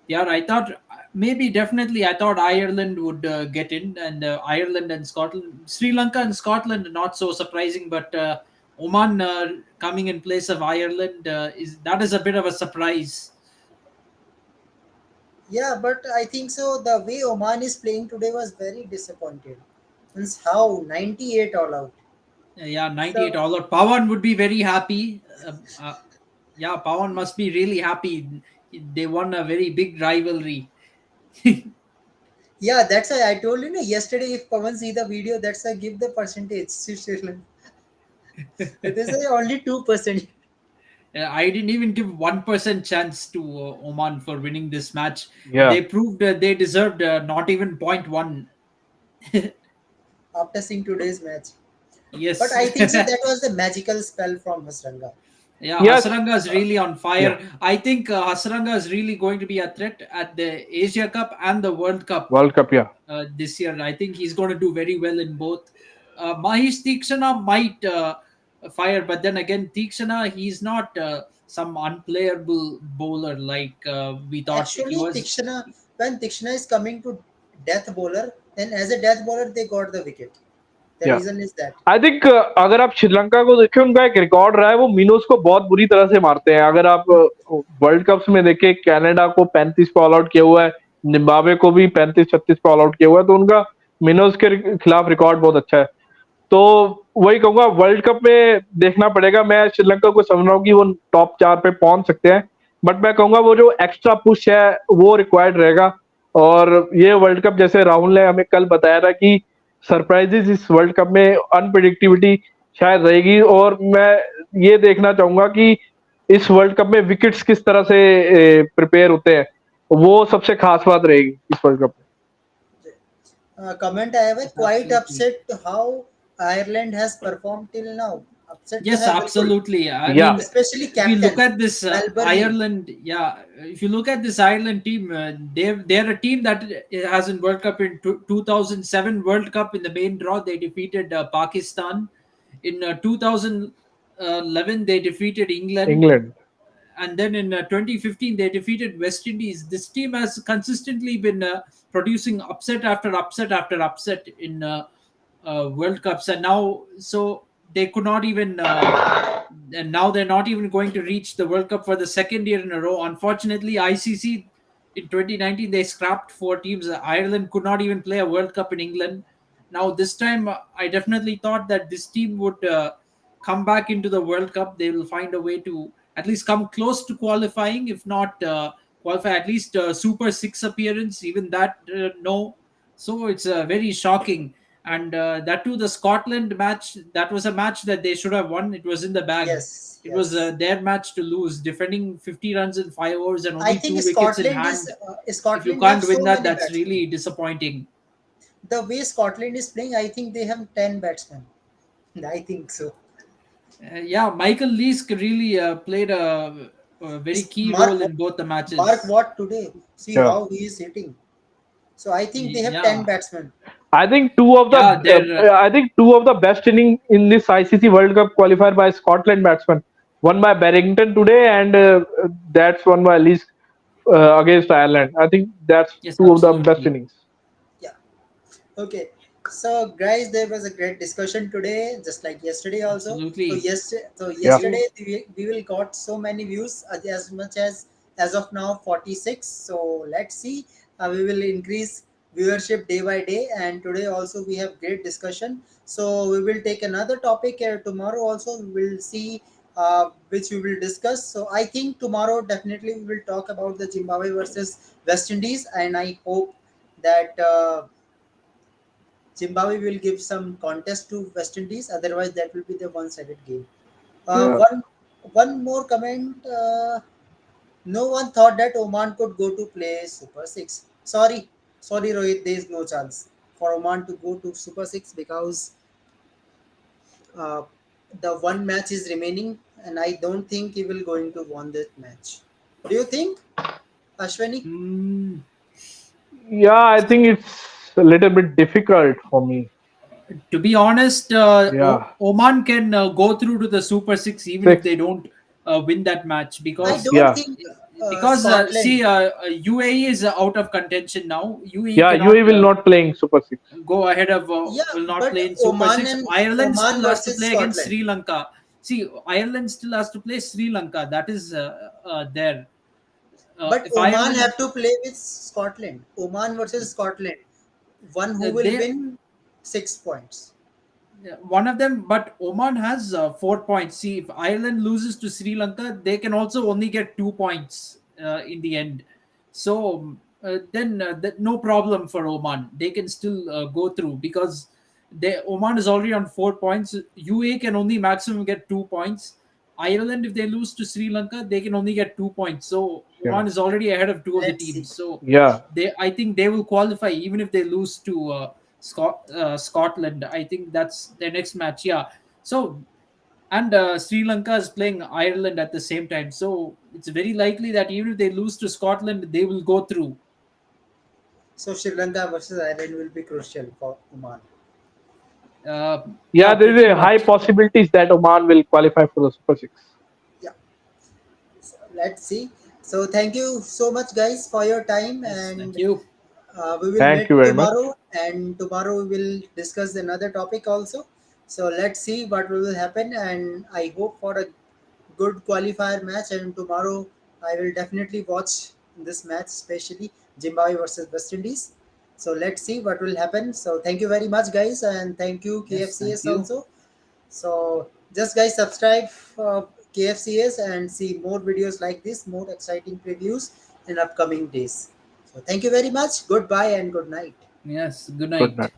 Yeah, I thought maybe definitely. I thought Ireland would get in, and Ireland and Scotland, Sri Lanka and Scotland, not so surprising, but Oman coming in place of Ireland is a bit of a surprise. Yeah, but I think so. The way Oman is playing today was very disappointed. Means how 98 all out. Yeah, 98 So all out. Pawan would be very happy. Yeah, Pawan must be really happy. They won a very big rivalry. yeah, that's why I told you no, yesterday. If Pawan see the video, that's why give the percentage. It is only 2%. I didn't even give 1% chance to Oman for winning this match. या They proved they deserved not even point 0.1. After seeing today's match. But Yes. I think so that was the magical spell from Hasranga. Yeah, या Hasaranga is really on या fire. I think Hasaranga is really going to be a threat at the Asia Cup and the World Cup world cup. या this year. I think he's going to do very well in both. Mahesh Tikshana might fire, but then again, Tikshana, he's not some unplayable bowler like we thought he Actually, was. When Tikshana is coming to death bowler, then as a death bowler they got the wicket. The या reason is that. I think अगर आप श्रीलंका को देखें, उनका एक record रहा है, वो मिनोस को बहुत बुरी तरह से मारते हैं। अगर आप वर्ल्ड कप्स में देखें, कनाडा को 35 पे ऑल आउट किया हुआ है, जिम्बाब्वे को भी 35-36 पे ऑल आउट किया हुआ है, तो उनका मिनोस के खिलाफ रिकॉर्ड बहुत अच्छा है। तो वही कहूंगा, वर्ल्ड कप में देखना पड़ेगा। मैं श्रीलंका को समझ रहा हूँ कि वो टॉप 4 पे पहुंच सकते हैं, बट मैं कहूंगा वो जो एक्स्ट्रा पुश है वो रिक्वायर्ड रहेगा। और ये वर्ल्ड कप, जैसे राहुल ने हमें कल बताया था कि सरप्राइजेस इस वर्ल्ड कप में, अनप्रिडिक्टिविटी शायद रहेगी। और मैं ये देखना चाहूंगा कि इस वर्ल्ड कप में विकेट्स किस तरह से प्रिपेयर होते हैं, वो सबसे खास बात रहेगी इस वर्ल्ड कप में। Comment, I have a quite Absolutely. upset how Ireland has performed till now. Upset to Yes, have बिल्कुल, absolutely. I या mean, especially if you look captain at this Melbourne. Ireland, yeah, if you look at this Ireland team, they're a team that has in World Cup in 2007 World Cup in the main draw. They defeated Pakistan. In 2011, they defeated England. England. And then in 2015 they defeated West Indies. This team has consistently been producing upset after upset after upset in World Cups, and now so they could not even. And now they're not even going to reach the World Cup for the second year in a row. Unfortunately, ICC in 2019 they scrapped four teams. Ireland could not even play a World Cup in England. Now this time, I definitely thought that this team would come back into the World Cup. They will find a way to at least come close to qualifying, if not qualify, at least Super Six appearance. Even that, no. So it's very shocking. And that too, the Scotland match, that was a match that they should have won. It was in the bag. Yes, It was yes. their match to lose, defending 50 runs in 5 overs and I only think two wickets in Scotland hand. is If you Scotland have can't win so that, many that's batsmen. really disappointing. The way Scotland is playing, I think they have 10 batsmen. I think so. Yeah, Michael Leask really played a very key Mark role in both the Mark matches. Watt today. See या how he is hitting. So I think they have 10 Yeah, batsmen. I think two of the yeah, they're I think two of the best inning in this ICC World Cup qualified by Scotland batsmen. One by Barrington today, and that's one by Lees against Ireland. I think that's yes, two of the best absolutely, innings. Yeah. Okay. So guys, there was a great discussion today, just like yesterday also. So absolutely. Yeah. Thank you. yesterday we will got so many views, as much as of now 46. So let's see. We will increase viewership day by day, and today also we have great discussion. So we will take another topic tomorrow also. We will see which we will discuss. So I think tomorrow definitely we will talk about the Zimbabwe versus West Indies, and I hope that. Zimbabwe will give some contest to West Indies. Otherwise, that will be the one-sided game. Yeah. One more comment. No one thought that Oman could go to play Super Six. Sorry, Rohit. There is no chance for Oman to go to Super Six because uh, the one match is remaining, and I don't think he will going to win that match. Do you think, Ashwani? Mm, Yeah, I think it's a little bit difficult for me. to be honest, Yeah. Oman can go through to the Super Six even if Six. they don't win that match, I because don't Yeah. think see, Scotland. UAE is out of contention now. UAE Yeah. cannot UAE will not playing Super Six. go ahead of Yeah, will not but play in Super Six. Ireland Oman still has to versus play against Scotland. Sri Lanka. See, Ireland still has to play Sri Lanka. That is there. But If Oman Ireland have to play with Scotland. Oman versus Scotland. One who will they win 6 points. one of them, but Oman has 4 points. See, if Ireland loses to Sri Lanka, they can also only get 2 points in the end. So then no problem for Oman. They can still go through because Oman is already on 4 points. UA can only maximum get 2 points. Ireland, if they lose to Sri Lanka, they can only get 2 points. So Yeah. Oman is already ahead of two of the Let's see. teams. So Yeah. I think they will qualify even if they lose to Scotland. I think that's their next match. Yeah. So and Sri Lanka is playing Ireland at the same time. So it's very likely that even if they lose to Scotland, they will go through. So Sri Lanka versus Ireland will be crucial for Oman. Yeah. Yeah, There pretty is a high much. possibilities that Oman will qualify for the Super Six. Yeah. So let's see. So thank you so much, guys, for your time, Yes, thank and you. We will Thank meet you very much. tomorrow, and tomorrow we will discuss another topic also. So let's see what will happen, and I hope for a good qualifier match. And tomorrow I will definitely watch this match, especially Zimbabwe versus West Indies. So let's see what will happen. So thank you very much, guys, and thank you Yes, thank KFCS you. also. So just guys subscribe KFCS and see more videos like this, more exciting previews in upcoming days. So thank you very much. Goodbye and good night. Yes, good Good night. night.